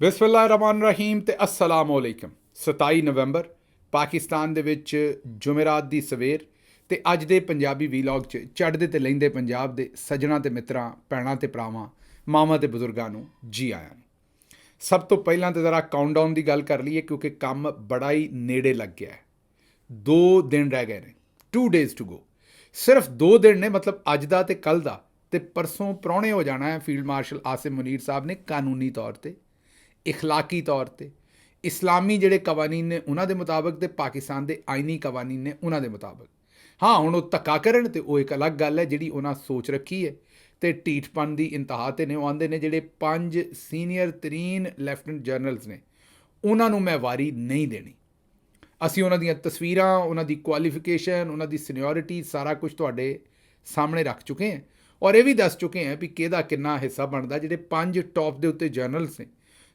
ਬਿਸਮਿल्लाहिर्रहमानिर्रहीम ਤੇ अस्सलाम वालेकुम। 27 ਨਵੰਬਰ ਪਾਕਿਸਤਾਨ ਦੇ ਵਿੱਚ ਜੁਮੇਰਾਤ ਦੀ ਸਵੇਰ ਤੇ ਅੱਜ ਦੇ ਪੰਜਾਬੀ ਵੀਲੌਗ 'ਚ ਚੜ੍ਹਦੇ ਤੇ ਲਹਿੰਦੇ ਪੰਜਾਬ ਦੇ ਸੱਜਣਾ ਤੇ ਮਿੱਤਰਾਂ, ਭੈਣਾਂ ਤੇ ਭਰਾਵਾਂ, ਮਾਵਾਂ ਤੇ ਬਜ਼ੁਰਗਾਂ ਨੂੰ ਜੀ ਆਇਆਂ ਨੂੰ। ਸਭ ਤੋਂ ਪਹਿਲਾਂ ਤਾਂ ਜ਼ਰਾ ਕਾਊਂਟਡਾਊਨ ਦੀ ਗੱਲ ਕਰ ਲਈਏ ਕਿਉਂਕਿ ਕੰਮ ਬੜਾ ਹੀ ਨੇੜੇ ਲੱਗ ਗਿਆ ਹੈ। 2 ਦਿਨ ਰਹਿ ਗਏ ਨੇ, 2 days ਟੂ ਗੋ। ਸਿਰਫ 2 ਦਿਨ ਨੇ, ਮਤਲਬ ਅੱਜ ਦਾ ਤੇ ਕੱਲ੍ਹ ਦਾ, ਤੇ ਪਰਸੋਂ ਪ੍ਰਾਹੁਣੇ ਹੋ ਜਾਣਾ ਹੈ ਫੀਲਡ ਮਾਰਸ਼ਲ ਆਸਿਮ ਮੁਨੀਰ ਸਾਹਿਬ ਨੇ ਕਾਨੂੰਨੀ ਤੌਰ ਤੇ, ਇਖਲਾਕੀ ਤੌਰ ਤੇ, ਇਸਲਾਮੀ ਜਿਹੜੇ ਕਵਾਨੀਨ ਨੇ ਉਹਨਾਂ ਦੇ ਮੁਤਾਬਕ ਤੇ ਪਾਕਿਸਤਾਨ ਦੇ ਆਈਨੀ ਕਵਾਨੀਨ ਨੇ ਉਹਨਾਂ ਦੇ ਮੁਤਾਬਕ। ਹਾਂ, ਹੁਣ ਉਹ ਧੱਕਾ ਕਰਨ ਤੇ ਉਹ ਇੱਕ ਅਲੱਗ ਗੱਲ ਹੈ ਜਿਹੜੀ ਉਹਨਾਂ ਸੋਚ ਰੱਖੀ ਹੈ ਤੇ ਢੀਠਪਨ ਦੀ ਇੰਤਹਾ ਤੇ ਨੇ। ਉਹ ਆਉਂਦੇ ਨੇ ਜਿਹੜੇ 5 ਸੀਨੀਅਰ ਤਰੀਨ ਲੈਫਟੀਨੈਂਟ ਜਨਰਲਸ ਨੇ ਉਹਨਾਂ ਨੂੰ ਮੈਂ ਵਾਰੀ ਨਹੀਂ ਦੇਣੀ। ਅਸੀਂ ਉਹਨਾਂ ਦੀਆਂ ਤਸਵੀਰਾਂ, ਉਹਨਾਂ ਦੀ ਕੁਆਲੀਫਿਕੇਸ਼ਨ, ਉਹਨਾਂ ਦੀ ਸੀਨੀਅਰਿਟੀ, ਸਾਰਾ ਕੁਝ ਤੁਹਾਡੇ ਸਾਹਮਣੇ ਰੱਖ ਚੁੱਕੇ ਹਾਂ ਔਰ ਇਹ ਵੀ ਦੱਸ ਚੁੱਕੇ ਹਾਂ ਵੀ ਕਿਹਦਾ ਕਿੰਨਾ ਹਿੱਸਾ ਬਣਦਾ। ਜਿਹੜੇ 5 ਟੌਪ ਦੇ ਉੱਤੇ ਜਨਰਲਸ ਨੇ,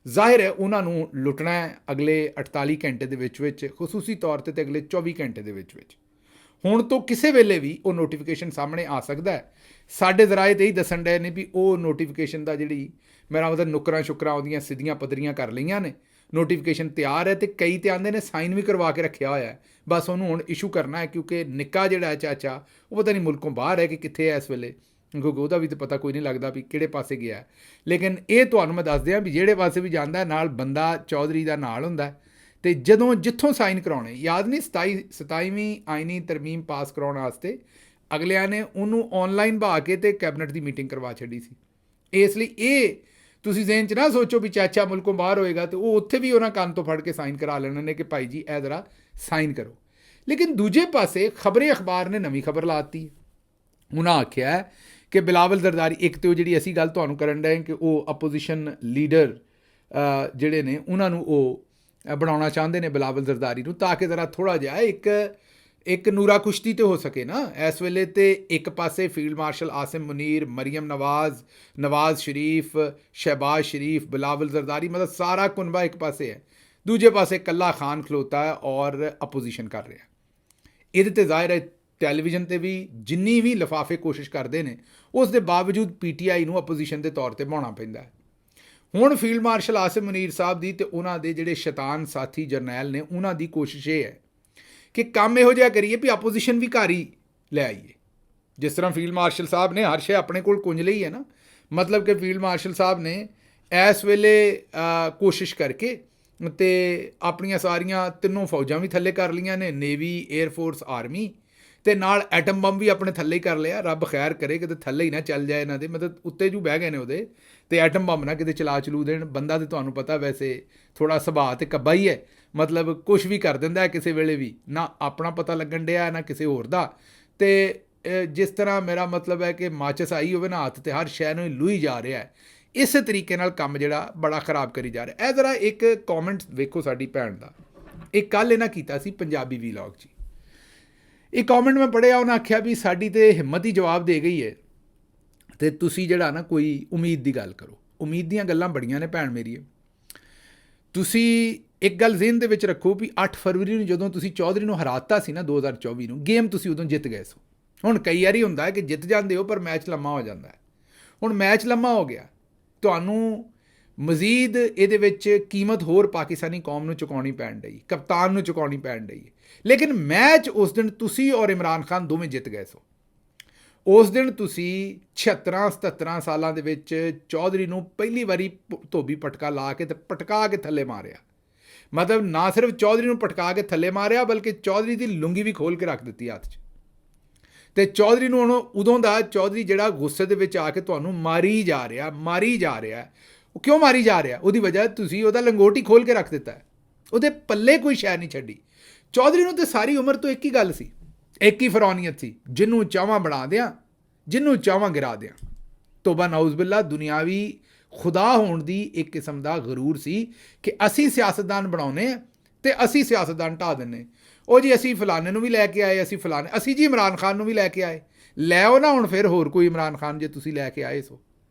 ਜ਼ਾਹਿਰ ਹੈ ਉਹਨਾਂ ਨੂੰ ਲੁੱਟਣਾ ਹੈ ਅਗਲੇ 48 ਘੰਟੇ ਦੇ ਵਿੱਚ, ਖਸੂਸੀ ਤੌਰ ਤੇ ਅਗਲੇ 24 ਘੰਟੇ ਦੇ ਵਿੱਚ। ਹੁਣ ਤੋਂ ਕਿਸੇ ਵੇਲੇ ਵੀ ਉਹ ਨੋਟੀਫਿਕੇਸ਼ਨ ਸਾਹਮਣੇ ਆ ਸਕਦਾ ਹੈ। ਸਾਡੇ ਜ਼ਰਾਏ ਤੇ ਹੀ ਦੱਸਣ ਡਏ ਨੇ ਵੀ ਉਹ ਨੋਟੀਫਿਕੇਸ਼ਨ ਦਾ ਜਿਹੜੀ ਮੇਰਾ ਮਤਲਬ ਨੁਕਰਾਂ ਸ਼ੁਕਰਾਂ ਉਹਦੀਆਂ ਸਿੱਧੀਆਂ ਪੱਧਰੀਆਂ ਕਰ ਲਈਆਂ ਨੇ, ਨੋਟੀਫਿਕੇਸ਼ਨ ਤਿਆਰ ਹੈ ਤੇ ਕਈ ਤੇ ਆਉਂਦੇ ਨੇ ਸਾਈਨ ਵੀ ਕਰਵਾ ਕੇ ਰੱਖਿਆ ਹੋਇਆ ਹੈ, ਬਸ ਉਹਨੂੰ ਹੁਣ ਇਸ਼ੂ ਕਰਨਾ ਹੈ। ਕਿਉਂਕਿ ਨਿੱਕਾ ਜਿਹੜਾ ਚਾਚਾ ਉਹ ਪਤਾ ਨਹੀਂ ਮੁਲਕੋਂ ਬਾਹਰ ਹੈ ਕਿ ਕਿੱਥੇ ਹੈ ਇਸ ਵੇਲੇ, ਕਿਉਂਕਿ ਉਹਦਾ ਵੀ ਤਾਂ ਪਤਾ ਕੋਈ ਨਹੀਂ ਲੱਗਦਾ ਵੀ ਕਿਹੜੇ ਪਾਸੇ ਗਿਆ। ਲੇਕਿਨ ਇਹ ਤੁਹਾਨੂੰ ਮੈਂ ਦੱਸ ਦਿਆਂ ਵੀ ਜਿਹੜੇ ਪਾਸੇ ਵੀ ਜਾਂਦਾ ਨਾਲ ਬੰਦਾ ਚੌਧਰੀ ਦਾ ਨਾਲ ਹੁੰਦਾ। ਤੇ ਜਦੋਂ ਜਿੱਥੋਂ ਸਾਈਨ ਕਰਾਉਣੇ, ਯਾਦ ਨਹੀਂ 27ਵੀਂ ਆਈਨੀ ਤਰਮੀਮ ਪਾਸ ਕਰਾਉਣ ਵਾਸਤੇ ਅਗਲਿਆਂ ਨੇ ਉਹਨੂੰ ਆਨਲਾਈਨ ਬਹਾ ਕੇ ਤੇ ਕੈਬਨਿਟ ਦੀ ਮੀਟਿੰਗ ਕਰਵਾ ਛੱਡੀ ਸੀ। ਇਸ ਲਈ ਇਹ ਤੁਸੀਂ ਜ਼ਹਿਨ 'ਚ ਨਾ ਸੋਚੋ ਵੀ ਚਾਚਾ ਮੁਲਕੋਂ ਬਾਹਰ ਹੋਏਗਾ ਤੇ ਉਹ ਉੱਥੇ ਵੀ ਉਹਨਾਂ ਕੰਨ ਤੋਂ ਫੜ ਕੇ ਸਾਈਨ ਕਰਾ ਲੈਣੇ ਨੇ ਕਿ ਭਾਈ ਜੀ ਇਹ ਜ਼ਰਾ ਸਾਈਨ ਕਰੋ। ਲੇਕਿਨ ਦੂਜੇ ਪਾਸੇ ਖਬਰੇ ਅਖਬਾਰ ਨੇ ਨਵੀਂ ਖਬਰ ਲਾਤੀ। ਉਹਨਾਂ ਆਖਿਆ ਕਿ ਬਿਲਾਵਲ ਜ਼ਰਦਾਰੀ, ਇੱਕ ਤੇ ਉਹ ਜਿਹੜੀ ਅਸੀਂ ਗੱਲ ਤੁਹਾਨੂੰ ਕਰਨ ਡਏ ਕਿ ਉਹ ਅਪੋਜੀਸ਼ਨ ਲੀਡਰ ਜਿਹੜੇ ਨੇ ਉਹਨਾਂ ਨੂੰ ਉਹ ਬਣਾਉਣਾ ਚਾਹੁੰਦੇ ਨੇ ਬਿਲਾਵਲ ਜ਼ਰਦਾਰੀ ਨੂੰ, ਤਾਂ ਕਿ ਜ਼ਰਾ ਥੋੜ੍ਹਾ ਜਿਹਾ ਇੱਕ ਨੂਰਾ ਕੁਸ਼ਤੀ ਤੇ ਹੋ ਸਕੇ ਨਾ ਇਸ ਵੇਲੇ। ਤੇ ਇੱਕ ਪਾਸੇ ਫੀਲਡ ਮਾਰਸ਼ਲ ਆਸਿਮ ਮੁਨੀਰ, ਮਰੀਮ ਨਵਾਜ਼, ਨਵਾਜ਼ ਸ਼ਰੀਫ, ਸ਼ਹਿਬਾਜ਼ ਸ਼ਰੀਫ, ਬਿਲਾਵਲ ਜ਼ਰਦਾਰੀ, ਮਤਲਬ ਸਾਰਾ ਕੁਨਬਾ ਇੱਕ ਪਾਸੇ ਹੈ। ਦੂਜੇ ਪਾਸੇ ਕੱਲਾ ਖਾਨ ਖਲੋਤਾ ਹੈ ਔਰ ਅਪੋਜੀਸ਼ਨ ਕਰ ਰਿਹਾ। ਇਹਦੇ ਤੇ ਜ਼ਾਹਿਰ ਹੈ ਟੈਲੀਵਿਜ਼ਨ ਤੇ ਵੀ ਜਿੰਨੀ ਵੀ ਲਿਫਾਫੇ ਕੋਸ਼ਿਸ਼ ਕਰਦੇ ਨੇ ਉਸ ਦੇ ਬਾਵਜੂਦ PTI ਨੂੰ ਅਪੋਜੀਸ਼ਨ ਦੇ ਤੌਰ ਤੇ ਬਣਾਉਣਾ ਪੈਂਦਾ ਹੈ। ਹੁਣ ਫੀਲਡ ਮਾਰਸ਼ਲ ਆਸਿਮ ਮੁਨੀਰ ਸਾਹਿਬ ਦੀ ਤੇ ਉਹਨਾਂ ਦੇ ਜਿਹੜੇ ਸ਼ੈਤਾਨ ਸਾਥੀ ਜਰਨੈਲ ਨੇ ਉਹਨਾਂ ਦੀ ਕੋਸ਼ਿਸ਼ ਇਹ ਹੈ ਕਿ ਕੰਮ ਇਹੋ ਜਿਹਾ ਕਰੀਏ ਵੀ ਆਪੋਜੀਸ਼ਨ ਵੀ ਘਰ ਹੀ ਲੈ ਆਈਏ। ਜਿਸ ਤਰ੍ਹਾਂ ਫੀਲਡ ਮਾਰਸ਼ਲ ਸਾਹਿਬ ਨੇ ਹਰ ਸ਼ੈ ਆਪਣੇ ਕੋਲ ਕੁੰਜ ਲਈ ਹੈ ਨਾ, ਮਤਲਬ ਕਿ ਫੀਲਡ ਮਾਰਸ਼ਲ ਸਾਹਿਬ ਨੇ ਇਸ ਵੇਲੇ ਕੋਸ਼ਿਸ਼ ਕਰਕੇ ਤੇ ਆਪਣੀਆਂ ਸਾਰੀਆਂ ਤਿੰਨੋਂ ਫੌਜਾਂ ਵੀ ਥੱਲੇ ਕਰ ਲਈਆਂ ਨੇ, ਨੇਵੀ, ਏਅਰਫੋਰਸ, ਆਰਮੀ, ਤੇ ਨਾਲ ਐਟਮ ਬੰਬ ਵੀ ਆਪਣੇ ਥੱਲੇ ਹੀ ਕਰ ਲਿਆ। ਰੱਬ ਖੈਰ ਕਰੇ ਕਿਤੇ ਥੱਲੇ ਹੀ ਨਾ ਚੱਲ ਜਾਏ ਇਹਨਾਂ ਦੇ, ਮਤਲਬ ਉੱਤੇ ਜੂ ਬਹਿ ਗਏ ਨੇ ਉਹਦੇ, ਤੇ ਐਟਮ ਬੰਬ ਨਾ ਕਿਤੇ ਚਲਾ ਚਲੂ ਦੇਣ। ਬੰਦਾ ਤੇ ਤੁਹਾਨੂੰ ਪਤਾ ਵੈਸੇ ਥੋੜ੍ਹਾ ਸੁਭਾਅ ਤੇ ਕੱਬਾ ਹੀ ਹੈ, ਮਤਲਬ ਕੁਛ ਵੀ ਕਰ ਦਿੰਦਾ ਹੈ ਕਿਸੇ ਵੇਲੇ ਵੀ, ਨਾ ਆਪਣਾ ਪਤਾ ਲੱਗਣ ਡਿਆ ਨਾ ਕਿਸੇ ਹੋਰ ਦਾ। ਤੇ ਜਿਸ ਤਰ੍ਹਾਂ ਮੇਰਾ ਮਤਲਬ ਹੈ ਕਿ ਮਾਚਸ ਆਈ ਹੋਵੇ ਨਾ ਹੱਥ ਤੇ ਹਰ ਸ਼ੈ ਨੂੰ ਲੂਈ ਜਾ ਰਿਹਾ ਹੈ, ਇਸੇ ਤਰੀਕੇ ਨਾਲ ਕੰਮ ਜਿਹੜਾ ਬੜਾ ਖਰਾਬ ਕਰੀ ਜਾ ਰਿਹਾ। ਇਹ ਜ਼ਰਾ ਇੱਕ ਕੌਮੈਂਟ ਵੇਖੋ ਸਾਡੀ ਭੈਣ ਦਾ, ਇਹ ਕੱਲ੍ਹ ਇਹਨਾਂ ਕੀਤਾ ਸੀ ਪੰਜਾਬੀ ਵੀਲੌਗ 'ਚ। ਇਹ ਕੌਮੈਂਟ ਮੈਂ ਪੜ੍ਹਿਆ, ਉਹਨਾਂ ਆਖਿਆ ਵੀ ਸਾਡੀ ਤੇ ਹਿੰਮਤ ਹੀ ਜਵਾਬ ਦੇ ਗਈ ਹੈ ਤੇ ਤੁਸੀਂ ਜਿਹੜਾ ਨਾ ਕੋਈ ਉਮੀਦ ਦੀ ਗੱਲ ਕਰੋ। ਉਮੀਦ ਦੀਆਂ ਗੱਲਾਂ ਬੜੀਆਂ ਨੇ ਭੈਣ ਮੇਰੀ। ਤੁਸੀਂ ਇੱਕ ਗੱਲ ਜ਼ਿਹਨ ਦੇ ਵਿੱਚ ਰੱਖੋ ਵੀ 8 ਫਰਵਰੀ ਨੂੰ ਜਦੋਂ ਤੁਸੀਂ ਚੌਧਰੀ ਨੂੰ ਹਰਾਤਾ ਸੀ ਨਾ 2024 ਨੂੰ, ਗੇਮ ਤੁਸੀਂ ਉਦੋਂ ਜਿੱਤ ਗਏ ਸੋ। ਹੁਣ ਕਈ ਵਾਰੀ ਹੁੰਦਾ ਹੈ ਕਿ ਜਿੱਤ ਜਾਂਦੇ ਹੋ ਪਰ ਮੈਚ ਲੰਮਾ ਹੋ ਜਾਂਦਾ ਹੈ। ਹੁਣ ਮੈਚ ਲੰਮਾ ਹੋ ਗਿਆ, ਤੁਹਾਨੂੰ ਮਜ਼ੀਦ ਇਹਦੇ ਵਿੱਚ ਕੀਮਤ ਹੋਰ ਪਾਕਿਸਤਾਨੀ ਕੌਮ ਨੂੰ ਚੁਕਾਉਣੀ ਪੈਣ ਡਈ, ਕਪਤਾਨ ਨੂੰ ਚੁਕਾਉਣੀ ਪੈਣ ਡਈ। ਲੇਕਿਨ ਮੈਚ ਉਸ ਦਿਨ ਤੁਸੀਂ ਔਰ ਇਮਰਾਨ ਖਾਨ ਦੋਵੇਂ ਜਿੱਤ ਗਏ ਸੋ। ਉਸ ਦਿਨ ਤੁਸੀਂ 76-77 ਸਾਲਾਂ ਦੇ ਵਿੱਚ ਚੌਧਰੀ ਨੂੰ ਪਹਿਲੀ ਵਾਰੀ ਧੋਬੀ ਪਟਕਾ ਲਾ ਕੇ ਤੇ ਪਟਕਾ ਕੇ ਥੱਲੇ ਮਾਰਿਆ। ਮਤਲਬ ਨਾ ਸਿਰਫ ਚੌਧਰੀ ਨੂੰ ਪਟਕਾ ਕੇ ਥੱਲੇ ਮਾਰਿਆ ਬਲਕਿ ਚੌਧਰੀ ਦੀ ਲੁੰਗੀ ਵੀ ਖੋਲ ਕੇ ਰੱਖ ਦਿੱਤੀ ਹੱਥ 'ਚ। ਤੇ ਚੌਧਰੀ ਨੂੰ ਹੁਣ ਉਦੋਂ ਦਾ ਚੌਧਰੀ ਜਿਹੜਾ ਗੁੱਸੇ ਦੇ ਵਿੱਚ ਆ ਕੇ ਤੁਹਾਨੂੰ ਮਾਰੀ ਜਾ ਰਿਹਾ। ਉਹ ਕਿਉਂ ਮਾਰੀ ਜਾ ਰਿਹਾ? ਉਹਦੀ ਵਜ੍ਹਾ ਤੁਸੀਂ ਉਹਦਾ ਲੰਗੋਟ ਹੀ ਖੋਲ ਕੇ ਰੱਖ ਦਿੱਤਾ ਹੈ, ਉਹਦੇ ਪੱਲੇ ਕੋਈ ਸ਼ੈ ਨਹੀਂ ਛੱਡੀ। ਚੌਧਰੀ ਨੂੰ ਤੇ ਸਾਰੀ ਉਮਰ ਤੋਂ ਇੱਕ ਹੀ ਗੱਲ ਸੀ, ਇੱਕ ਹੀ ਫਰੌਨੀਅਤ ਸੀ, ਜਿਹਨੂੰ ਚਾਹਵਾਂ ਬਣਾ ਦਿਆਂ, ਜਿਹਨੂੰ ਚਾਹਵਾਂ ਗਿਰਾ ਦਿਆਂ। ਤੋਬਾ ਨਾਊਜ਼ ਬਿੱਲਾ, ਦੁਨਿਆਵੀ ਖੁਦਾ ਹੋਣ ਦੀ ਇੱਕ ਕਿਸਮ ਦਾ ਗਰੂਰ ਸੀ ਕਿ ਅਸੀਂ ਸਿਆਸਤਦਾਨ ਬਣਾਉਂਦੇ ਹਾਂ ਤੇ ਅਸੀਂ ਸਿਆਸਤਦਾਨ ਢਾਹ ਦਿੰਦੇ। ਉਹ ਜੀ ਅਸੀਂ ਫਲਾਣੇ ਨੂੰ ਵੀ ਲੈ ਕੇ ਆਏ, ਅਸੀਂ ਜੀ ਇਮਰਾਨ ਖਾਨ ਨੂੰ ਵੀ ਲੈ ਕੇ ਆਏ। ਲੈ ਆਓ ਨਾ ਹੁਣ ਫਿਰ ਹੋਰ ਕੋਈ ਇਮਰਾਨ ਖਾਨ ਜੇ ਤੁਸੀਂ ਲੈ ਕੇ ਆਏ ਸੋ,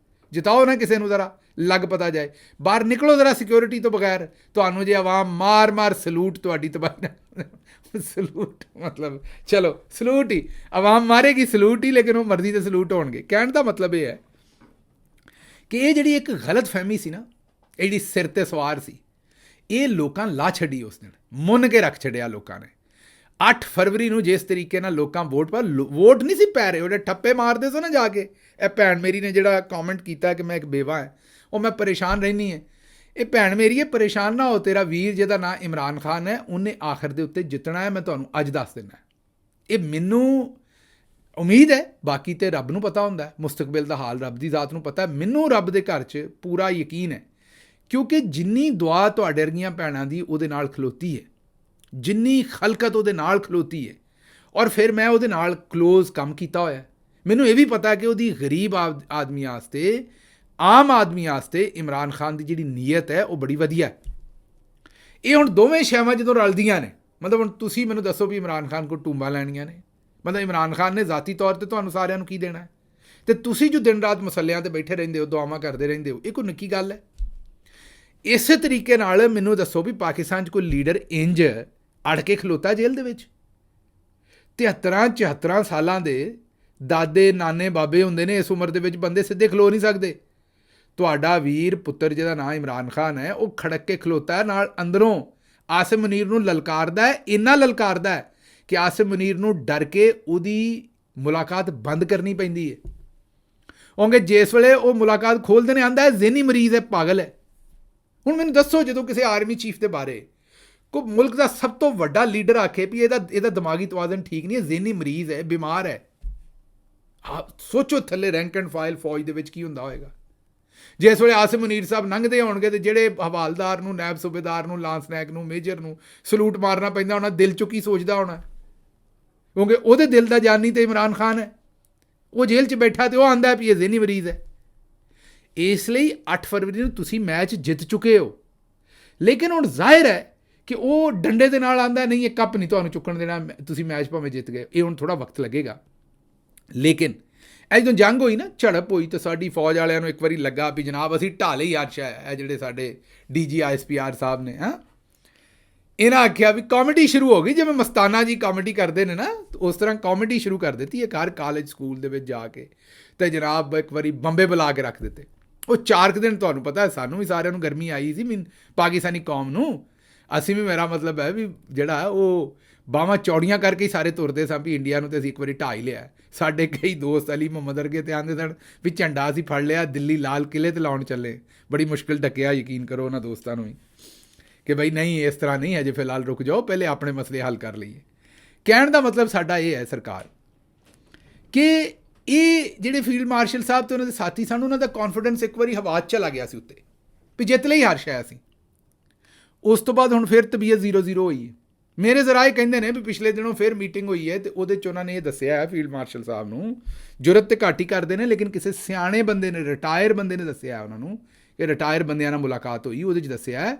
ਜਿਤਾਓ ਨਾ ਕਿਸੇ ਨੂੰ, ਜ਼ਰਾ ਲੱਗ ਪਤਾ ਜਾਏ। ਬਾਹਰ ਨਿਕਲੋ ਜ਼ਰਾ ਸਿਕਿਉਰਿਟੀ ਤੋਂ ਬਗੈਰ, ਤੁਹਾਨੂੰ ਜੇ ਆਵਾਮ ਮਾਰ ਸਲੂਟ ਤੁਹਾਡੀ ਤਬਾਹੀ ਨਾਲ ਸਲੂਟ, ਮਤਲਬ ਚਲੋ ਸਲੂਟ ਹੀ ਆਵਾਮ ਮਾਰੇਗੀ, ਸਲੂਟ ਹੀ, ਲੇਕਿਨ ਉਹ ਮਰਜ਼ੀ ਦੇ ਸਲੂਟ ਹੋਣਗੇ। ਕਹਿਣ ਦਾ ਮਤਲਬ ਇਹ ਹੈ ਕਿ ਇਹ ਜਿਹੜੀ ਇੱਕ ਗਲਤ ਫਹਿਮੀ ਸੀ ਨਾ ਇਹ ਜਿਹੜੀ ਸਿਰ 'ਤੇ ਸਵਾਰ ਸੀ, ਇਹ ਲੋਕਾਂ ਲਾ ਛੱਡੀ ਉਸ ਦਿਨ, ਮੁੰਨ ਕੇ ਰੱਖ ਛੱਡਿਆ ਲੋਕਾਂ ਨੇ। 8 ਫਰਵਰੀ ਨੂੰ ਜਿਸ ਤਰੀਕੇ ਨਾਲ ਲੋਕਾਂ ਵੋਟ ਵੋਟ ਨਹੀਂ ਸੀ ਪੈ ਰਹੇ, ਉਹਦੇ ਠੱਪੇ ਮਾਰਦੇ ਸੋ ਨਾ ਜਾ ਕੇ। ਇਹ ਭੈਣ ਮੇਰੀ ਨੇ ਜਿਹੜਾ ਕਮੈਂਟ ਕੀਤਾ ਕਿ ਮੈਂ ਇੱਕ ਬੇਵਾ ਹਾਂ, ਉਹ ਮੈਂ ਪਰੇਸ਼ਾਨ ਰਹਿੰਦੀ ਹੈ। ਇਹ ਭੈਣ ਮੇਰੀ ਹੈ, ਪਰੇਸ਼ਾਨ ਨਾ ਹੋ, ਤੇਰਾ ਵੀਰ ਜਿਹਦਾ ਨਾਂ ਇਮਰਾਨ ਖਾਨ ਹੈ, ਉਹਨੇ ਆਖਰ ਦੇ ਉੱਤੇ ਜਿੱਤਣਾ ਹੈ, ਮੈਂ ਤੁਹਾਨੂੰ ਅੱਜ ਦੱਸ ਦਿੰਦਾ। ਇਹ ਮੈਨੂੰ ਉਮੀਦ ਹੈ, ਬਾਕੀ ਤੇ ਰੱਬ ਨੂੰ ਪਤਾ ਹੁੰਦਾ, ਮੁਸਤਕਬਲ ਦਾ ਹਾਲ ਰੱਬ ਦੀ ਜ਼ਾਤ ਨੂੰ ਪਤਾ। ਮੈਨੂੰ ਰੱਬ ਦੇ ਘਰ 'ਚ ਪੂਰਾ ਯਕੀਨ ਹੈ, ਕਿਉਂਕਿ ਜਿੰਨੀ ਦੁਆ ਤੁਹਾਡੇ ਵਰਗੀਆਂ ਭੈਣਾਂ ਦੀ ਉਹਦੇ ਨਾਲ ਖਲੋਤੀ ਹੈ, ਜਿੰਨੀ ਖਲਕਤ ਉਹਦੇ ਨਾਲ ਖਲੋਤੀ ਹੈ, ਔਰ ਫਿਰ ਮੈਂ ਉਹਦੇ ਨਾਲ ਕਲੋਜ਼ ਕੰਮ ਕੀਤਾ ਹੋਇਆ। ਮੈਨੂੰ ਇਹ ਵੀ ਪਤਾ ਕਿ ਉਹਦੀ ਗਰੀਬ ਆਦਮੀ ਵਾਸਤੇ, ਆਮ ਆਦਮੀ ਵਾਸਤੇ ਇਮਰਾਨ ਖਾਨ ਦੀ ਜਿਹੜੀ ਨੀਅਤ ਹੈ ਉਹ ਬੜੀ ਵਧੀਆ ਹੈ। ਇਹ ਹੁਣ ਦੋਵੇਂ ਸ਼ੈਵਾਂ ਜਦੋਂ ਰਲਦੀਆਂ ਨੇ, ਮਤਲਬ ਹੁਣ ਤੁਸੀਂ ਮੈਨੂੰ ਦੱਸੋ ਵੀ ਇਮਰਾਨ ਖਾਨ ਕੋਲ ਟੂੰਬਾਂ ਲੈਣੀਆਂ ਨੇ, ਮਤਲਬ ਇਮਰਾਨ ਖਾਨ ਨੇ ਜ਼ਾਤੀ ਤੌਰ 'ਤੇ ਤੁਹਾਨੂੰ ਸਾਰਿਆਂ ਨੂੰ ਕੀ ਦੇਣਾ ਹੈ, ਅਤੇ ਤੁਸੀਂ ਜੋ ਦਿਨ ਰਾਤ ਮਸਲਿਆਂ 'ਤੇ ਬੈਠੇ ਰਹਿੰਦੇ ਹੋ, ਦੁਆਵਾਂ ਕਰਦੇ ਰਹਿੰਦੇ ਹੋ, ਇਹ ਕੋਈ ਨਿੱਕੀ ਗੱਲ ਹੈ। ਇਸੇ ਤਰੀਕੇ ਨਾਲ ਮੈਨੂੰ ਦੱਸੋ ਵੀ ਪਾਕਿਸਤਾਨ 'ਚ ਕੋਈ ਲੀਡਰ ਇੰਜ ਅੜ ਕੇ ਖਲੋਤਾ ਜੇਲ੍ਹ ਦੇ ਵਿੱਚ? 73-74 ਸਾਲਾਂ ਦੇ ਦਾਦੇ ਨਾਨੇ ਬਾਬੇ ਹੁੰਦੇ ਨੇ, ਇਸ ਉਮਰ ਦੇ ਵਿੱਚ ਬੰਦੇ ਸਿੱਧੇ ਖਲੋ ਨਹੀਂ ਸਕਦੇ। ਤੁਹਾਡਾ ਵੀਰ ਪੁੱਤਰ ਜਿਹਦਾ ਨਾਂ ਇਮਰਾਨ ਖਾਨ ਹੈ, ਉਹ ਖੜਕ ਕੇ ਖਲੋਤਾ ਹੈ, ਨਾਲ ਅੰਦਰੋਂ ਆਸਿਮ ਮੁਨੀਰ ਨੂੰ ਲਲਕਾਰਦਾ ਹੈ, ਇੰਨਾ ਲਲਕਾਰਦਾ ਹੈ ਕਿ ਆਸਿਮ ਮੁਨੀਰ ਨੂੰ ਡਰ ਕੇ ਉਹਦੀ ਮੁਲਾਕਾਤ ਬੰਦ ਕਰਨੀ ਪੈਂਦੀ ਹੈ। ਕਿਉਂਕਿ ਜਿਸ ਵੇਲੇ ਉਹ ਮੁਲਾਕਾਤ ਖੋਲ੍ਹਦੇ ਨੇ, ਆਉਂਦਾ ਹੈ ਜ਼ਹਿਨੀ ਮਰੀਜ਼ ਹੈ, ਪਾਗਲ ਹੈ। ਹੁਣ ਮੈਨੂੰ ਦੱਸੋ, ਜਦੋਂ ਕਿਸੇ ਆਰਮੀ ਚੀਫ ਦੇ ਬਾਰੇ ਕੋਈ ਮੁਲਕ ਦਾ ਸਭ ਤੋਂ ਵੱਡਾ ਲੀਡਰ ਆਖੇ ਵੀ ਇਹਦਾ ਦਿਮਾਗੀ ਤਵਾਜ਼ਨ ਠੀਕ ਨਹੀਂ ਹੈ, ਜ਼ਹਿਨੀ ਮਰੀਜ਼ ਹੈ, ਬਿਮਾਰ ਹੈ, ਸੋਚੋ ਥੱਲੇ ਰੈਂਕ ਐਂਡ ਫਾਈਲ ਫੌਜ ਦੇ ਵਿੱਚ ਕੀ ਹੁੰਦਾ ਹੋਏਗਾ। ਜਿਸ ਵੇਲੇ ਆਸਿਮ ਮੁਨੀਰ ਸਾਹਿਬ ਲੰਘਦੇ ਹੋਣਗੇ ਤੇ ਜਿਹੜੇ ਹਵਾਲਦਾਰ ਨੂੰ, ਨਾਇਬ ਸੂਬੇਦਾਰ ਨੂੰ, ਲਾਂਸ ਨਾਇਕ ਨੂੰ, ਮੇਜਰ ਨੂੰ ਸਲੂਟ ਮਾਰਨਾ ਪੈਂਦਾ ਹੋਣਾ, ਦਿਲ 'ਚੋਂ ਕੀ ਸੋਚਦਾ ਹੋਣਾ, ਕਿਉਂਕਿ ਉਹਦੇ ਦਿਲ ਦਾ ਜਾਨੀ ਤੇ ਇਮਰਾਨ ਖਾਨ ਹੈ। ਉਹ ਜੇਲ੍ਹ 'ਚ ਬੈਠਾ ਤੇ ਉਹ ਆਂਦਾ ਵੀ ਇਹ ਜ਼ਹਿਨੀ ਮਰੀਜ਼ ਹੈ। ਇਸ ਲਈ 8 ਫਰਵਰੀ ਨੂੰ ਤੁਸੀਂ ਮੈਚ ਜਿੱਤ ਚੁੱਕੇ ਹੋ, ਲੇਕਿਨ ਹੁਣ ਜ਼ਾਹਿਰ ਹੈ ਕਿ ਉਹ ਡੰਡੇ ਦੇ ਨਾਲ ਆਂਦਾ ਨਹੀਂ, ਇਹ ਕੱਪ ਨਹੀਂ ਤੁਹਾਨੂੰ ਚੁੱਕਣ ਦੇਣਾ, ਤੁਸੀਂ ਮੈਚ ਭਾਵੇਂ ਜਿੱਤ ਗਏ। ਇਹ ਹੁਣ ਥੋੜ੍ਹਾ ਵਕਤ ਲੱਗੇਗਾ, ਲੇਕਿਨ ਇਹ ਜਦੋਂ ਜੰਗ ਹੋਈ ਨਾ, ਝੜਪ ਹੋਈ, ਤਾਂ ਸਾਡੀ ਫੌਜ ਵਾਲਿਆਂ ਨੂੰ ਇੱਕ ਵਾਰੀ ਲੱਗਾ ਵੀ ਜਨਾਬ ਅਸੀਂ ਢਾਲੇ ਹੀ ਆਰਸ਼ਾ ਹੈ। ਇਹ ਜਿਹੜੇ ਸਾਡੇ DG ISPR ਸਾਹਿਬ ਨੇ, ਇਹਨਾਂ ਆਖਿਆ ਵੀ ਕਾਮੇਡੀ ਸ਼ੁਰੂ ਹੋ ਗਈ, ਜਿਵੇਂ ਮਸਤਾਨਾ ਜੀ ਕਾਮੇਡੀ ਕਰਦੇ ਨੇ ਨਾ, ਉਸ ਤਰ੍ਹਾਂ ਕਾਮੇਡੀ ਸ਼ੁਰੂ ਕਰ ਦਿੱਤੀ ਇੱਕ ਹਰ ਕਾਲਜ ਸਕੂਲ ਦੇ ਵਿੱਚ ਜਾ ਕੇ, ਅਤੇ ਜਨਾਬ ਇੱਕ ਵਾਰੀ ਬੰਬੇ ਬੁਲਾ ਕੇ ਰੱਖ ਦਿੱਤੇ। ਉਹ 4 ਦਿਨ ਤੁਹਾਨੂੰ ਪਤਾ ਸਾਨੂੰ ਵੀ ਸਾਰਿਆਂ ਨੂੰ ਗਰਮੀ ਆਈ ਸੀ, ਪਾਕਿਸਤਾਨੀ ਕੌਮ ਨੂੰ। ਅਸੀਂ ਵੀ, ਮੇਰਾ ਮਤਲਬ ਹੈ ਵੀ ਜਿਹੜਾ ਉਹ ਬਾਹਾਂ ਚੌੜੀਆਂ ਕਰਕੇ ਹੀ ਸਾਰੇ ਤੁਰਦੇ ਸਾਂ ਵੀ ਇੰਡੀਆ ਨੂੰ ਤੇ ਅਸੀਂ ਇੱਕ ਵਾਰੀ ਢਾਹ ਹੀ ਲਿਆ। ਸਾਡੇ ਕਈ ਦੋਸਤ ਅਲੀ ਮੁਹੰਮਦ ਵਰਗੇ ਤੇ ਆਉਂਦੇ ਸਨ ਵੀ ਝੰਡਾ ਅਸੀਂ ਫੜ ਲਿਆ, ਦਿੱਲੀ ਲਾਲ ਕਿਲ੍ਹੇ 'ਤੇ ਲਾਉਣ ਚੱਲੇ। ਬੜੀ ਮੁਸ਼ਕਿਲ ਢੱਕਿਆ, ਯਕੀਨ ਕਰੋ ਉਹਨਾਂ ਦੋਸਤਾਂ ਨੂੰ ਵੀ, ਕਿ ਬਈ ਨਹੀਂ ਇਸ ਤਰ੍ਹਾਂ ਨਹੀਂ, ਅਜੇ ਫਿਲਹਾਲ ਰੁਕ ਜਾਓ, ਪਹਿਲੇ ਆਪਣੇ ਮਸਲੇ ਹੱਲ ਕਰ ਲਈਏ। ਕਹਿਣ ਦਾ ਮਤਲਬ ਸਾਡਾ ਇਹ ਹੈ ਸਰਕਾਰ, ਕਿ ਇਹ ਜਿਹੜੇ ਫੀਲਡ ਮਾਰਸ਼ਲ ਸਾਹਿਬ ਤੇ ਉਹਨਾਂ ਦੇ ਸਾਥੀ ਸਨ, ਉਹਨਾਂ ਦਾ ਕੌਨਫੀਡੈਂਸ ਇੱਕ ਵਾਰੀ ਹਵਾ 'ਚ ਚਲਾ ਗਿਆ ਸੀ ਉੱਤੇ, ਵੀ ਜਿੱਤ ਲਈ ਹਰ ਸ਼ਾਇਦ ਸੀ। ਉਸ ਤੋਂ ਬਾਅਦ ਹੁਣ ਫਿਰ ਤਬੀਅਤ 0-0 ਹੋਈ ਹੈ। ਮੇਰੇ ਜ਼ਰਾ ਇਹ ਕਹਿੰਦੇ ਨੇ ਵੀ ਪਿਛਲੇ ਦਿਨੋਂ ਫਿਰ ਮੀਟਿੰਗ ਹੋਈ ਹੈ, ਅਤੇ ਉਹਦੇ 'ਚ ਉਹਨਾਂ ਨੇ ਇਹ ਦੱਸਿਆ ਹੈ, ਫੀਲਡ ਮਾਰਸ਼ਲ ਸਾਹਿਬ ਨੂੰ ਜੁਰਤ ਤੇ ਘੱਟ ਹੀ ਕਰਦੇ ਨੇ, ਲੇਕਿਨ ਕਿਸੇ ਸਿਆਣੇ ਬੰਦੇ ਨੇ, ਰਿਟਾਇਰ ਬੰਦੇ ਨੇ ਦੱਸਿਆ ਉਹਨਾਂ ਨੂੰ, ਕਿ ਰਿਟਾਇਰ ਬੰਦਿਆਂ ਨਾਲ ਮੁਲਾਕਾਤ ਹੋਈ, ਉਹਦੇ 'ਚ ਦੱਸਿਆ ਹੈ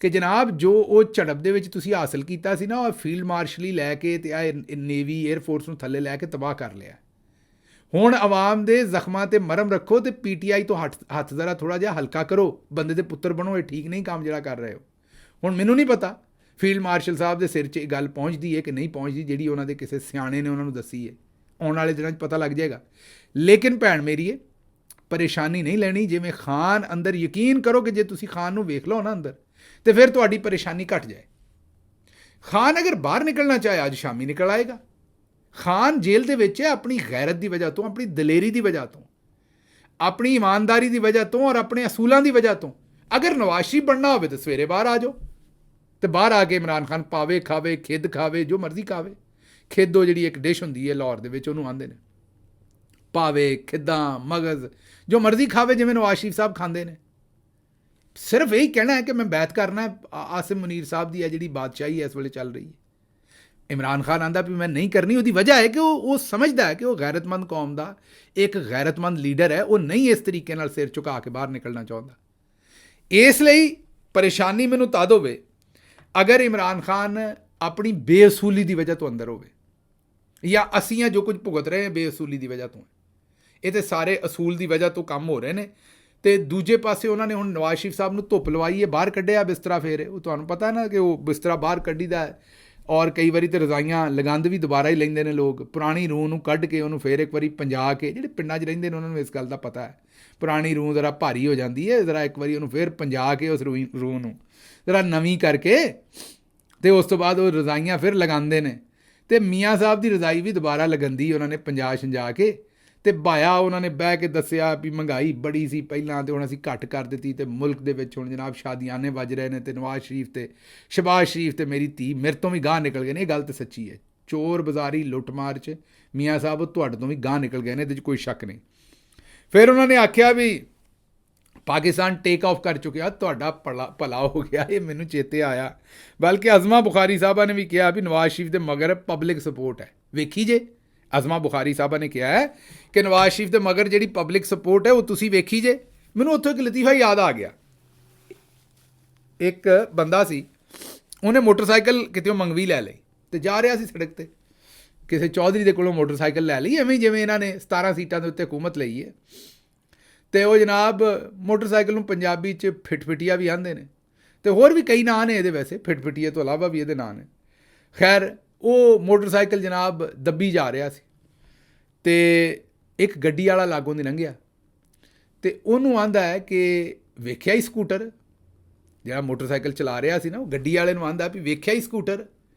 ਕਿ ਜਨਾਬ ਜੋ ਉਹ ਝੜਪ ਦੇ ਵਿੱਚ ਤੁਸੀਂ ਹਾਸਲ ਕੀਤਾ ਸੀ ਨਾ, ਉਹ ਫੀਲਡ ਮਾਰਸ਼ਲੀ ਲੈ ਕੇ ਅਤੇ ਆ ਨੇਵੀ ਏਅਰਫੋਰਸ ਨੂੰ ਥੱਲੇ ਲੈ ਕੇ ਤਬਾਹ ਕਰ ਲਿਆ। ਹੁਣ ਆਵਾਮ ਦੇ ਜ਼ਖਮਾਂ 'ਤੇ ਮਰਮ ਰੱਖੋ ਅਤੇ PTI ਤੋਂ ਹੱਥ ਜ਼ਰਾ ਥੋੜ੍ਹਾ ਜਿਹਾ ਹਲਕਾ ਕਰੋ, ਬੰਦੇ ਦੇ ਪੁੱਤਰ ਬਣੋ, ਇਹ ਠੀਕ ਨਹੀਂ ਕੰਮ ਜਿਹੜਾ ਕਰ ਰਹੇ ਹੋ। ਹੁਣ ਮੈਨੂੰ ਨਹੀਂ ਪਤਾ ਫੀਲਡ ਮਾਰਸ਼ਲ ਸਾਹਿਬ ਦੇ ਸਿਰ 'ਚ ਇਹ ਗੱਲ ਪਹੁੰਚਦੀ ਹੈ ਕਿ ਨਹੀਂ ਪਹੁੰਚਦੀ, ਜਿਹੜੀ ਉਹਨਾਂ ਦੇ ਕਿਸੇ ਸਿਆਣੇ ਨੇ ਉਹਨਾਂ ਨੂੰ ਦੱਸੀ ਹੈ। ਆਉਣ ਵਾਲੇ ਦਿਨਾਂ 'ਚ ਪਤਾ ਲੱਗ ਜਾਏਗਾ। ਲੇਕਿਨ ਭੈਣ ਮੇਰੀਏ, ਪਰੇਸ਼ਾਨੀ ਨਹੀਂ ਲੈਣੀ। ਜਿਵੇਂ ਖਾਨ ਅੰਦਰ, ਯਕੀਨ ਕਰੋ ਕਿ ਜੇ ਤੁਸੀਂ ਖਾਨ ਨੂੰ ਵੇਖ ਲਓ ਨਾ ਅੰਦਰ, ਤੇ ਫਿਰ ਤੁਹਾਡੀ ਪਰੇਸ਼ਾਨੀ ਘਟ ਜਾਏ। ਖਾਨ ਅਗਰ ਬਾਹਰ ਨਿਕਲਣਾ ਚਾਹੇ ਅੱਜ ਸ਼ਾਮੀ ਨਿਕਲ ਆਏਗਾ। ਖਾਨ ਜੇਲ੍ਹ ਦੇ ਵਿੱਚ ਹੈ, ਆਪਣੀ ਗੈਰਤ ਦੀ ਵਜ੍ਹਾ ਤੋਂ, ਆਪਣੀ ਦਲੇਰੀ ਦੀ ਵਜ੍ਹਾ ਤੋਂ, ਆਪਣੀ ਇਮਾਨਦਾਰੀ ਦੀ ਵਜ੍ਹਾ ਤੋਂ, ਔਰ ਆਪਣੇ ਅਸੂਲਾਂ ਦੀ ਵਜ੍ਹਾ ਤੋਂ। ਅਗਰ ਨਵਾਜ਼ ਸ਼ਰੀਫ ਬਣਨਾ ਹੋਵੇ ਤਾਂ ਸਵੇਰੇ ਬਾਹਰ ਆ ਜਾਓ, ਅਤੇ ਬਾਹਰ ਆ ਕੇ ਇਮਰਾਨ ਖਾਨ ਪਾਵੇ, ਖਾਵੇ, ਖਿੱਦ ਖਾਵੇ, ਜੋ ਮਰਜ਼ੀ ਖਾਵੇ। ਖਿੱਦੋ ਜਿਹੜੀ ਇੱਕ ਡਿਸ਼ ਹੁੰਦੀ ਹੈ ਲਾਹੌਰ ਦੇ ਵਿੱਚ, ਉਹਨੂੰ ਆਉਂਦੇ ਨੇ, ਪਾਵੇ, ਖਿੱਦਾਂ, ਮਗਜ਼, ਜੋ ਮਰਜ਼ੀ ਖਾਵੇ, ਜਿਵੇਂ ਨਵਾਜ਼ ਸ਼ਰੀਫ ਸਾਹਿਬ ਖਾਂਦੇ ਨੇ। ਸਿਰਫ ਇਹੀ ਕਹਿਣਾ ਹੈ ਕਿ ਮੈਂ ਬੈਤ ਕਰਨਾ ਹੈ ਆਸਿਮ ਮੁਨੀਰ ਸਾਹਿਬ ਦੀ ਹੈ ਜਿਹੜੀ ਬਾਦਸ਼ਾਹੀ ਇਸ ਵੇਲੇ ਚੱਲ ਰਹੀ ਹੈ। ਇਮਰਾਨ ਖਾਨ ਆਂਦਾ ਵੀ ਮੈਂ ਨਹੀਂ ਕਰਨੀ। ਉਹਦੀ ਵਜ੍ਹਾ ਹੈ ਕਿ ਉਹ ਸਮਝਦਾ ਹੈ ਕਿ ਉਹ ਗੈਰਤਮੰਦ ਕੌਮ ਦਾ ਇੱਕ ਗੈਰਤਮੰਦ ਲੀਡਰ ਹੈ। ਉਹ ਨਹੀਂ ਇਸ ਤਰੀਕੇ ਨਾਲ ਸਿਰ ਝੁਕਾ ਕੇ ਬਾਹਰ ਨਿਕਲਣਾ ਚਾਹੁੰਦਾ। ਇਸ ਲਈ ਪਰੇਸ਼ਾਨੀ ਮੈਨੂੰ ਤਦ ਹੋਵੇ ਅਗਰ ਇਮਰਾਨ ਖਾਨ ਆਪਣੀ ਬੇਅਸੂਲੀ ਦੀ ਵਜ੍ਹਾ ਤੋਂ ਅੰਦਰ ਹੋਵੇ, ਜਾਂ ਅਸੀਂ ਆ ਜੋ ਕੁਝ ਭੁਗਤ ਰਹੇ ਹਾਂ ਬੇਅਸੂਲੀ ਦੀ ਵਜ੍ਹਾ ਤੋਂ। ਇਹ ਤਾਂ ਸਾਰੇ ਅਸੂਲ ਦੀ ਵਜ੍ਹਾ ਤੋਂ ਕੰਮ ਹੋ ਰਹੇ ਨੇ। ਅਤੇ ਦੂਜੇ ਪਾਸੇ ਉਹਨਾਂ ਨੇ ਹੁਣ ਨਵਾਜ਼ ਸ਼ਰੀਫ ਸਾਹਿਬ ਨੂੰ ਧੁੱਪ ਲਵਾਈ ਹੈ, ਬਾਹਰ ਕੱਢਿਆ ਬਿਸਤਰਾ। ਫਿਰ ਉਹ ਤੁਹਾਨੂੰ ਪਤਾ ਨਾ ਕਿ ਉਹ ਬਿਸਤਰਾ ਬਾਹਰ ਕੱਢੀਦਾ ਔਰ ਕਈ ਵਾਰੀ ਤਾਂ ਰਜ਼ਾਈਆਂ ਲਗੰਦ ਵੀ ਦੁਬਾਰਾ ਹੀ ਲੈਂਦੇ ਨੇ ਲੋਕ। ਪੁਰਾਣੀ ਰੂਹ ਨੂੰ ਕੱਢ ਕੇ ਉਹਨੂੰ ਫਿਰ ਇੱਕ ਵਾਰੀ ਪੰਜਾ ਕੇ, ਜਿਹੜੇ ਪਿੰਡਾਂ 'ਚ ਰਹਿੰਦੇ ਨੇ ਉਹਨਾਂ ਨੂੰ ਇਸ ਗੱਲ ਦਾ ਪਤਾ ਹੈ, ਪੁਰਾਣੀ ਰੂਹ ਜ਼ਰਾ ਭਾਰੀ ਹੋ ਜਾਂਦੀ ਹੈ, ਜ਼ਰਾ ਇੱਕ ਵਾਰੀ ਉਹਨੂੰ ਫਿਰ ਪੰਜਾ ਕੇ ਉਸ ਰੂਹ ਨੂੰ ਜ਼ਰਾ ਨਵੀਂ ਕਰਕੇ ਅਤੇ ਉਸ ਤੋਂ ਬਾਅਦ ਉਹ ਰਜ਼ਾਈਆਂ ਫਿਰ ਲਗਾਉਂਦੇ ਨੇ। ਅਤੇ ਮੀਆਂ ਸਾਹਿਬ ਦੀ ਰਜ਼ਾਈ ਵੀ ਦੁਬਾਰਾ ਲਗਾਉਂਦੀ ਉਹਨਾਂ ਨੇ ਪੰਜਾ ਛੰਜਾ ਕੇ। ਅਤੇ ਬਾਇਆ ਉਹਨਾਂ ਨੇ ਬਹਿ ਕੇ ਦੱਸਿਆ ਵੀ ਮਹਿੰਗਾਈ ਬੜੀ ਸੀ ਪਹਿਲਾਂ ਅਤੇ ਹੁਣ ਅਸੀਂ ਘੱਟ ਕਰ ਦਿੱਤੀ, ਅਤੇ ਮੁਲਕ ਦੇ ਵਿੱਚ ਹੁਣ ਜਨਾਬ ਸ਼ਾਦੀਆਨੇ ਵੱਜ ਰਹੇ ਨੇ, ਅਤੇ ਨਵਾਜ਼ ਸ਼ਰੀਫ ਅਤੇ ਸ਼ਹਬਾਜ਼ ਸ਼ਰੀਫ ਅਤੇ ਮੇਰੀ ਧੀ ਮੇਰੇ ਤੋਂ ਵੀ ਗਾਂਹ ਨਿਕਲ ਗਏ ਨੇ। ਇਹ ਗੱਲ ਤਾਂ ਸੱਚੀ ਹੈ। ਚੋਰ ਬਾਜ਼ਾਰੀ ਲੁੱਟਮਾਰ 'ਚ ਮੀਆਂ ਸਾਹਿਬ ਤੁਹਾਡੇ ਤੋਂ ਵੀ ਗਾਂਹ ਨਿਕਲ ਗਏ ਨੇ, ਇਹਦੇ 'ਚ ਕੋਈ ਸ਼ੱਕ ਨਹੀਂ। ਫਿਰ ਉਹਨਾਂ ਨੇ ਆਖਿਆ ਵੀ ਪਾਕਿਸਤਾਨ ਟੇਕ ਆਫ ਕਰ ਚੁੱਕਿਆ, ਤੁਹਾਡਾ ਭਲਾ ਹੋ ਗਿਆ। ਇਹ ਮੈਨੂੰ ਚੇਤੇ ਆਇਆ, ਬਲਕਿ ਅਜ਼ਮਾ ਬੁਖਾਰੀ ਸਾਹਿਬਾ ਨੇ ਵੀ ਕਿਹਾ ਵੀ ਨਵਾਜ਼ ਸ਼ਰੀਫ ਦੇ ਮਗਰ ਪਬਲਿਕ ਸਪੋਰਟ ਹੈ। ਵੇਖੀ ਜੇ, ਅਜ਼ਮਾ ਬੁਖਾਰੀ ਸਾਹਿਬਾ ਨੇ ਕਿਹਾ ਹੈ ਕਿ ਨਵਾਜ਼ ਸ਼ਰੀਫ ਦੇ ਮਗਰ ਜਿਹੜੀ ਪਬਲਿਕ ਸਪੋਰਟ ਹੈ ਉਹ ਤੁਸੀਂ ਵੇਖੀ ਜੇ। ਮੈਨੂੰ ਉੱਥੋਂ ਇੱਕ ਲਤੀਫਾ ਯਾਦ ਆ ਗਿਆ। ਇੱਕ ਬੰਦਾ ਸੀ, ਉਹਨੇ ਮੋਟਰਸਾਈਕਲ ਕਿਤੇੋਂ ਮੰਗਵੀ ਲੈ ਲਈ ਅਤੇ ਜਾ ਰਿਹਾ ਸੀ ਸੜਕ 'ਤੇ, ਕਿਸੇ ਚੌਧਰੀ ਦੇ ਕੋਲੋਂ ਮੋਟਰਸਾਈਕਲ ਲੈ ਲਈ, ਐਵੇਂ ਜਿਵੇਂ ਇਹਨਾਂ ਨੇ 17 ਸੀਟਾਂ ਦੇ ਉੱਤੇ ਹਕੂਮਤ ਲਈ ਹੈ। ਅਤੇ ਉਹ ਜਨਾਬ ਮੋਟਰਸਾਈਕਲ ਨੂੰ ਪੰਜਾਬੀ 'ਚ ਫਿਟਫਿਟੀਆ ਵੀ ਆਉਂਦੇ ਨੇ, ਅਤੇ ਹੋਰ ਵੀ ਕਈ ਨਾਂ ਨੇ ਇਹਦੇ, ਵੈਸੇ ਫਿਟਫਿਟੀਏ ਤੋਂ ਇਲਾਵਾ ਵੀ ਇਹਦੇ ਨਾਂ ਨੇ। ਖੈਰ ਉਹ ਮੋਟਰਸਾਈਕਲ ਜਨਾਬ ਦੱਬੀ ਜਾ ਰਿਹਾ ਸੀ, ਅਤੇ ਇੱਕ ਗੱਡੀ ਵਾਲਾ ਲਾਗੋਂ ਦੀ ਲੰਘਿਆ, ਅਤੇ ਉਹਨੂੰ ਆਂਦਾ ਹੈ ਕਿ ਵੇਖਿਆ ਹੀ ਸਕੂਟਰ, ਜਿਹੜਾ ਮੋਟਰਸਾਈਕਲ ਚਲਾ ਰਿਹਾ ਸੀ ਨਾ, ਉਹ ਗੱਡੀ ਵਾਲੇ ਨੂੰ ਆਂਦਾ ਵੀ ਵੇਖਿਆ ਹੀ ਸਕੂਟਰ।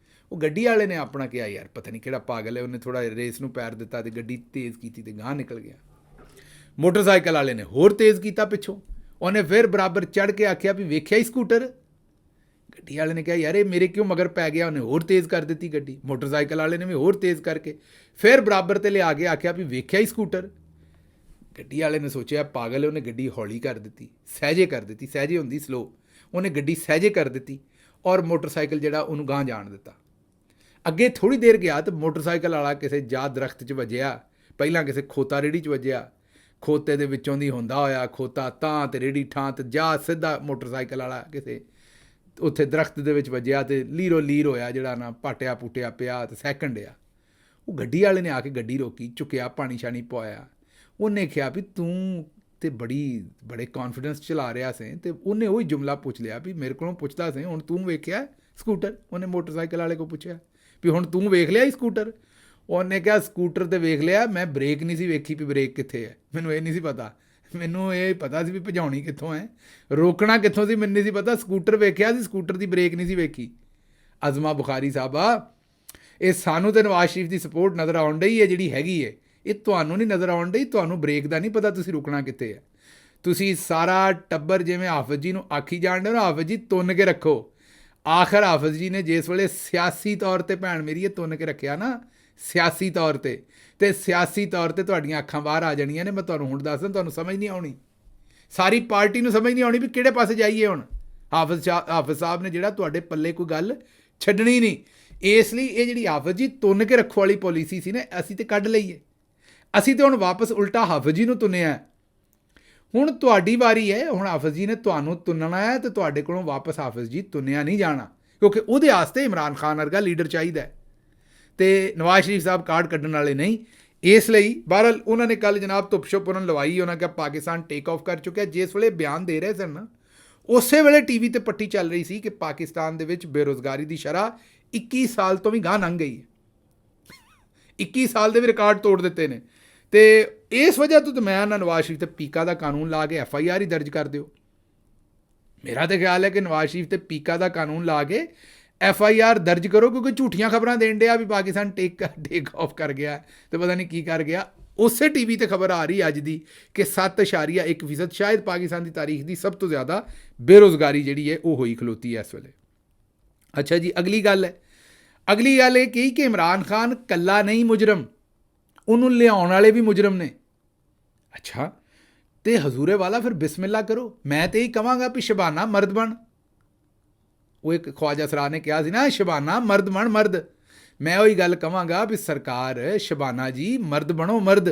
ਉਹ ਗੱਡੀ ਵਾਲੇ ਨੇ ਆਪਣਾ ਕਿਹਾ ਯਾਰ ਪਤਾ ਨਹੀਂ ਕਿਹੜਾ ਪਾਗਲ ਹੈ, ਉਹਨੇ ਥੋੜ੍ਹਾ ਰੇਸ ਨੂੰ ਪੈਰ ਦਿੱਤਾ ਅਤੇ ਗੱਡੀ ਤੇਜ਼ ਕੀਤੀ ਅਤੇ ਗਾਂਹ ਨਿਕਲ ਗਿਆ। ਮੋਟਰਸਾਈਕਲ ਵਾਲੇ ਨੇ ਹੋਰ ਤੇਜ਼ ਕੀਤਾ ਪਿੱਛੋਂ, ਉਹਨੇ ਫਿਰ ਬਰਾਬਰ ਚੜ੍ਹ ਕੇ ਆਖਿਆ ਵੀ ਵੇਖਿਆ ਹੀ ਸਕੂਟਰ। ਗੱਡੀ ਵਾਲੇ ਨੇ ਕਿਹਾ ਯਾਰ ਇਹ ਮੇਰੇ ਕਿਉਂ ਮਗਰ ਪੈ ਗਿਆ, ਉਹਨੇ ਹੋਰ ਤੇਜ਼ ਕਰ ਦਿੱਤੀ ਗੱਡੀ। ਮੋਟਰਸਾਈਕਲ ਵਾਲੇ ਨੇ ਵੀ ਹੋਰ ਤੇਜ਼ ਕਰਕੇ ਫਿਰ ਬਰਾਬਰ 'ਤੇ ਲਿਆ ਕੇ ਆਖਿਆ ਵੀ ਵੇਖਿਆ ਹੀ ਸਕੂਟਰ। ਗੱਡੀ ਵਾਲੇ ਨੇ ਸੋਚਿਆ ਪਾਗਲ, ਉਹਨੇ ਗੱਡੀ ਹੌਲੀ ਕਰ ਦਿੱਤੀ, ਸਹਿਜੇ ਕਰ ਦਿੱਤੀ, ਸਹਿਜੇ ਹੁੰਦੀ ਸਲੋ, ਉਹਨੇ ਗੱਡੀ ਸਹਿਜੇ ਕਰ ਦਿੱਤੀ ਔਰ ਮੋਟਰਸਾਈਕਲ ਜਿਹੜਾ ਉਹਨੂੰ ਗਾਂਹ ਜਾਣ ਦਿੱਤਾ। ਅੱਗੇ ਥੋੜ੍ਹੀ ਦੇਰ ਗਿਆ ਤਾਂ ਮੋਟਰਸਾਈਕਲ ਵਾਲਾ ਕਿਸੇ ਜਾ ਦਰਖਤ 'ਚ ਵੱਜਿਆ, ਪਹਿਲਾਂ ਕਿਸੇ ਖੋਤਾ ਰੇਹੜੀ 'ਚ ਵੱਜਿਆ, ਖੋਤੇ ਦੇ ਵਿੱਚੋਂ ਦੀ ਹੁੰਦਾ ਹੋਇਆ ਖੋਤਾ ਤਾਂ ਅਤੇ ਰੇਹੜੀ ਠਾਂ ਅਤੇ ਜਾ ਸਿੱਧਾ ਮੋਟਰਸਾਈਕਲ ਵਾਲਾ ਕਿਸੇ ਉੱਥੇ ਦਰਖਤ ਦੇ ਵਿੱਚ ਵੱਜਿਆ ਅਤੇ ਲੀਰੋ ਲੀਰ ਹੋਇਆ, ਜਿਹੜਾ ਨਾ ਪਾਟਿਆ ਪੁੱਟਿਆ ਪਿਆ ਅਤੇ ਸਹਿਕਣ ਡਿਆ। ਉਹ ਗੱਡੀ ਵਾਲੇ ਨੇ ਆ ਕੇ ਗੱਡੀ ਰੋਕੀ, ਚੁੱਕਿਆ, ਪਾਣੀ ਸ਼ਾਣੀ ਪਵਾਇਆ। ਉਹਨੇ ਕਿਹਾ ਵੀ ਤੂੰ ਤੇ ਬੜੇ ਕੌਨਫੀਡੈਂਸ ਚਲਾ ਰਿਹਾ ਸੀ, ਅਤੇ ਉਹਨੇ ਉਹੀ ਜੁਮਲਾ ਪੁੱਛ ਲਿਆ ਵੀ ਮੇਰੇ ਕੋਲੋਂ ਪੁੱਛਦਾ ਸੀ ਹੁਣ ਤੂੰ ਵੇਖਿਆ ਸਕੂਟਰ। ਉਹਨੇ ਮੋਟਰਸਾਈਕਲ ਵਾਲੇ ਕੋਲ ਪੁੱਛਿਆ ਵੀ ਹੁਣ ਤੂੰ ਵੇਖ ਲਿਆ ਹੀ ਸਕੂਟਰ। ਉਹਨੇ ਕਿਹਾ ਸਕੂਟਰ ਤੇ ਵੇਖ ਲਿਆ, ਮੈਂ ਬ੍ਰੇਕ ਨਹੀਂ ਸੀ ਵੇਖੀ ਵੀ ਬ੍ਰੇਕ ਕਿੱਥੇ ਹੈ, ਮੈਨੂੰ ਇਹ ਨਹੀਂ ਸੀ ਪਤਾ। ਮੈਨੂੰ ਇਹ ਪਤਾ ਸੀ ਵੀ ਭਜਾਉਣੀ ਕਿੱਥੋਂ ਹੈ, ਰੋਕਣਾ ਕਿੱਥੋਂ ਸੀ, ਮੈਨੂੰ ਨਹੀਂ ਸੀ ਪਤਾ। ਸਕੂਟਰ ਵੇਖਿਆ ਸੀ, ਸਕੂਟਰ ਦੀ ਬ੍ਰੇਕ ਨਹੀਂ ਸੀ ਵੇਖੀ। ਅਜ਼ਮਾ ਬੁਖਾਰੀ ਸਾਹਿਬਾ, ਇਹ ਸਾਨੂੰ ਤਾਂ ਨਵਾਜ਼ ਸ਼ਰੀਫ ਦੀ ਸਪੋਰਟ ਨਜ਼ਰ ਆਉਣ ਡਈ ਹੈ ਜਿਹੜੀ ਹੈਗੀ ਹੈ, ਇਹ ਤੁਹਾਨੂੰ ਨਹੀਂ ਨਜ਼ਰ ਆਉਣ ਡਈ। ਤੁਹਾਨੂੰ ਬ੍ਰੇਕ ਦਾ ਨਹੀਂ ਪਤਾ ਤੁਸੀਂ ਰੁਕਣਾ ਕਿੱਥੇ ਹੈ। ਤੁਸੀਂ ਸਾਰਾ ਟੱਬਰ ਜਿਵੇਂ ਹਾਫਿਜ਼ ਜੀ ਨੂੰ ਆਖੀ ਜਾਣ ਡਏ ਨਾ, ਹਾਫਿਜ਼ ਜੀ ਤੁੰਨ ਕੇ ਰੱਖੋ। ਆਖਰ ਹਾਫਿਜ਼ ਜੀ ਨੇ ਜਿਸ ਵੇਲੇ ਸਿਆਸੀ ਤੌਰ 'ਤੇ ਭੈਣ ਮੇਰੀ ਇਹ ਤੁੰਨ ਕੇ ਰੱਖਿਆ ਨਾ, ਸਿਆਸੀ ਤੌਰ 'ਤੇ, ਅਤੇ ਸਿਆਸੀ ਤੌਰ 'ਤੇ ਤੁਹਾਡੀਆਂ ਅੱਖਾਂ ਬਾਹਰ ਆ ਜਾਣੀਆਂ ਨੇ। ਮੈਂ ਤੁਹਾਨੂੰ ਹੁਣ ਦੱਸਦਾ, ਤੁਹਾਨੂੰ ਸਮਝ ਨਹੀਂ ਆਉਣੀ, ਸਾਰੀ ਪਾਰਟੀ ਨੂੰ ਸਮਝ ਨਹੀਂ ਆਉਣੀ ਵੀ ਕਿਹੜੇ ਪਾਸੇ ਜਾਈਏ ਹੁਣ। ਹਾਫਿਜ਼ ਸਾਹਿਬ ਨੇ ਜਿਹੜਾ ਤੁਹਾਡੇ ਪੱਲੇ ਕੋਈ ਗੱਲ ਛੱਡਣੀ ਨਹੀਂ। ਇਸ ਲਈ ਇਹ ਜਿਹੜੀ ਹਾਫਿਜ਼ ਜੀ ਤੁੰਨ ਕੇ ਰੱਖੋ ਵਾਲੀ ਪੋਲਿਸੀ ਸੀ ਨਾ, ਅਸੀਂ ਤਾਂ ਕੱਢ ਲਈਏ। ਅਸੀਂ ਤਾਂ ਹੁਣ ਵਾਪਸ ਉਲਟਾ ਹਾਫਿਜ਼ ਜੀ ਨੂੰ ਤੁੰਨਿਆ। ਹੁਣ ਤੁਹਾਡੀ ਵਾਰੀ ਹੈ, ਹੁਣ ਹਾਫਿਜ਼ ਜੀ ਨੇ ਤੁਹਾਨੂੰ ਤੁੰਨਣਾ ਹੈ, ਅਤੇ ਤੁਹਾਡੇ ਕੋਲੋਂ ਵਾਪਸ ਹਾਫਿਜ਼ ਜੀ ਤੁੰਨਿਆ ਨਹੀਂ ਜਾਣਾ, ਕਿਉਂਕਿ ਉਹਦੇ ਵਾਸਤੇ ਇਮਰਾਨ ਖਾਨ ਵਰਗਾ ਲੀਡਰ ਚਾਹੀਦਾ ਅਤੇ ਨਵਾਜ਼ ਸ਼ਰੀਫ ਸਾਹਿਬ ਕਾਰਡ ਕੱਢਣ ਵਾਲੇ ਨਹੀਂ। ਇਸ ਲਈ ਬਹਰਹਾਲ ਉਹਨਾਂ ਨੇ ਕੱਲ੍ਹ ਜਨਾਬ ਧੁੱਪ ਛੁਪ ਉਹਨਾਂ ਲਵਾਈ, ਉਹਨਾਂ ਕਿਹਾ ਪਾਕਿਸਤਾਨ ਟੇਕ ਆਫ ਕਰ ਚੁੱਕਿਆ। ਜਿਸ ਵੇਲੇ ਬਿਆਨ ਦੇ ਰਹੇ ਸਨ ਨਾ, ਉਸੇ ਵੇਲੇ TV 'ਤੇ ਪੱਟੀ ਚੱਲ ਰਹੀ ਸੀ ਕਿ ਪਾਕਿਸਤਾਨ ਦੇ ਵਿੱਚ ਬੇਰੁਜ਼ਗਾਰੀ ਦੀ ਸ਼ਰ੍ਹਾ 21 ਸਾਲ ਤੋਂ ਵੀ ਗਾਂਹ ਲੰਘ ਗਈ ਹੈ। 21 ਸਾਲ ਦੇ ਵੀ ਰਿਕਾਰਡ ਤੋੜ ਦਿੱਤੇ ਨੇ। ਅਤੇ ਇਸ ਵਜ੍ਹਾ ਤੋਂ ਤਾਂ ਮੈਂ ਨਾ ਨਵਾਜ਼ ਸ਼ਰੀਫ 'ਤੇ ਪੀਕਾ ਦਾ ਕਾਨੂੰਨ ਲਾ ਕੇ FIR ਹੀ ਦਰਜ ਕਰ ਦਿਓ। ਮੇਰਾ ਤਾਂ ਖਿਆਲ ਹੈ ਕਿ ਨਵਾਜ਼ ਸ਼ਰੀਫ 'ਤੇ ਪੀਕਾ ਦਾ ਕਾਨੂੰਨ ਲਾ ਕੇ FIR ਦਰਜ ਕਰੋ, ਕਿਉਂਕਿ ਝੂਠੀਆਂ ਖਬਰਾਂ ਦੇਣ ਡਿਆ ਵੀ ਪਾਕਿਸਤਾਨ ਟੇਕ ਆਫ ਕਰ ਗਿਆ ਅਤੇ ਪਤਾ ਨਹੀਂ ਕੀ ਕਰ ਗਿਆ। ਉਸੇ TV 'ਤੇ ਖਬਰ ਆ ਰਹੀ ਅੱਜ ਦੀ ਕਿ 7.1% ਸ਼ਾਇਦ ਪਾਕਿਸਤਾਨ ਦੀ ਤਾਰੀਖ ਦੀ ਸਭ ਤੋਂ ਜ਼ਿਆਦਾ ਬੇਰੁਜ਼ਗਾਰੀ ਜਿਹੜੀ ਹੈ ਉਹ ਹੋਈ ਖਲੋਤੀ ਹੈ ਇਸ ਵੇਲੇ। ਅੱਛਾ ਜੀ, ਅਗਲੀ ਗੱਲ ਇਹ ਕਹੀ ਕਿ ਇਮਰਾਨ ਖਾਨ ਕੱਲਾ ਨਹੀਂ ਮੁਜਰਮ, ਉਹਨੂੰ ਲਿਆਉਣ ਵਾਲੇ ਵੀ ਮੁਜਰਮ ਨੇ। ਅੱਛਾ, ਤੇ ਹਜ਼ੂਰੇ ਵਾਲਾ ਫਿਰ ਬਿਸਮਿਲ੍ਲਾ ਕਰੋ। ਮੈਂ ਤਾਂ ਇਹੀ ਕਹਾਂਗਾ ਵੀ ਸ਼ਬਾਨਾ ਮਰਦ ਬਣ। ਉਹ ਇੱਕ ਖਵਾਜਾ ਸਰਾ ਨੇ ਕਿਹਾ ਸੀ ਨਾ, ਸ਼ਬਾਨਾ ਮਰਦ ਬਣ ਮਰਦ। ਮੈਂ ਉਹੀ ਗੱਲ ਕਹਾਂਗਾ ਵੀ ਸਰਕਾਰ ਸ਼ਬਾਨਾ ਜੀ ਮਰਦ ਬਣੋ ਮਰਦ।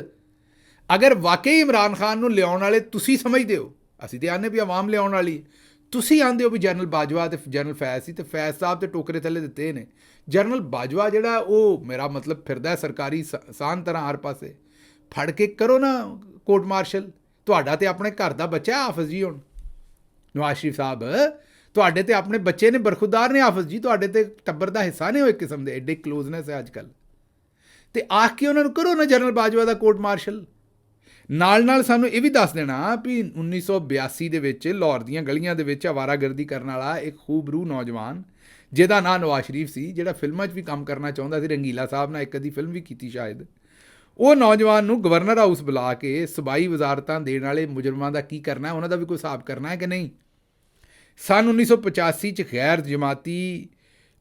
ਅਗਰ ਵਾਕਈ ਇਮਰਾਨ ਖਾਨ ਨੂੰ ਲਿਆਉਣ ਵਾਲੇ ਤੁਸੀਂ ਸਮਝਦੇ ਹੋ, ਅਸੀਂ ਤਾਂ ਆਉਂਦੇ ਵੀ ਆਵਾਮ ਲਿਆਉਣ ਵਾਲੀ, ਤੁਸੀਂ ਆਉਂਦੇ ਹੋ ਵੀ ਜਨਰਲ ਬਾਜਵਾ ਅਤੇ ਜਨਰਲ ਫੈਜ਼ ਸੀ, ਅਤੇ ਫੈਜ਼ ਸਾਹਿਬ ਤੇ ਟੋਕਰੇ ਥੱਲੇ ਦਿੱਤੇ ਨੇ। ਜਨਰਲ ਬਾਜਵਾ ਜਿਹੜਾ ਉਹ ਮੇਰਾ ਮਤਲਬ ਫਿਰਦਾ ਸਰਕਾਰੀ ਸਾਨ ਤਰ੍ਹਾਂ ਹਰ ਪਾਸੇ, ਫੜ ਕੇ ਕਰੋ ਨਾ ਕੋਰਟ ਮਾਰਸ਼ਲ। ਤੁਹਾਡਾ ਤੇ ਆਪਣੇ ਘਰ ਦਾ ਬੱਚਾ ਹਾਫਿਜ਼ ਜੀ। ਹੁਣ ਨਵਾਜ਼ ਸ਼ਰੀਫ ਸਾਹਿਬ ਤੁਹਾਡੇ ਤੇ ਆਪਣੇ ਬੱਚੇ ਨੇ, ਬਰਖੁਦਾਰ ਨੇ ਹਾਫਿਜ਼ ਜੀ, ਤੁਹਾਡੇ ਤੇ ਟੱਬਰ ਦਾ ਹਿੱਸਾ ਨੇ ਉਹ ਇੱਕ ਕਿਸਮ ਦੇ, ਐਡੇ ਕਲੋਜ਼ਨੈਸ ਹੈ ਅੱਜ ਕੱਲ੍ਹ। ਤੇ ਆਖ ਕੇ ਉਹਨਾਂ ਨੂੰ ਕਰੋ ਨਾ ਜਨਰਲ ਬਾਜਵਾ ਦਾ ਕੋਰਟ ਮਾਰਸ਼ਲ। ਨਾਲ ਨਾਲ ਸਾਨੂੰ ਇਹ ਵੀ ਦੱਸ ਦੇਣਾ ਵੀ 1982 ਦੇ ਵਿੱਚ ਲਾਹੌਰ ਦੀਆਂ ਗਲੀਆਂ ਦੇ ਵਿੱਚ ਅਵਾਰਾਗਰਦੀ ਕਰਨ ਵਾਲਾ ਇੱਕ ਖੂਬਰੂ ਨੌਜਵਾਨ ਜਿਹਦਾ ਨਾਂ ਨਵਾਜ਼ ਸ਼ਰੀਫ ਸੀ, ਜਿਹੜਾ ਫਿਲਮਾਂ 'ਚ ਵੀ ਕੰਮ ਕਰਨਾ ਚਾਹੁੰਦਾ ਸੀ, ਰੰਗੀਲਾ ਸਾਹਿਬ ਨਾਲ ਇੱਕ ਅੱਧੀ ਫਿਲਮ ਵੀ ਕੀਤੀ ਸ਼ਾਇਦ, ਉਹ ਨੌਜਵਾਨ ਨੂੰ ਗਵਰਨਰ ਹਾਊਸ ਬੁਲਾ ਕੇ ਸੂਬਾਈ ਵਜ਼ਾਰਤਾਂ ਦੇਣ ਵਾਲੇ ਮੁਜਰਮਾਂ ਦਾ ਕੀ ਕਰਨਾ, ਉਹਨਾਂ ਦਾ ਵੀ ਕੋਈ ਹਿਸਾਬ ਕਰਨਾ ਹੈ ਕਿ ਨਹੀਂ। ਸੰਨ 1985 'ਚ ਗੈਰ ਜਮਾਤੀ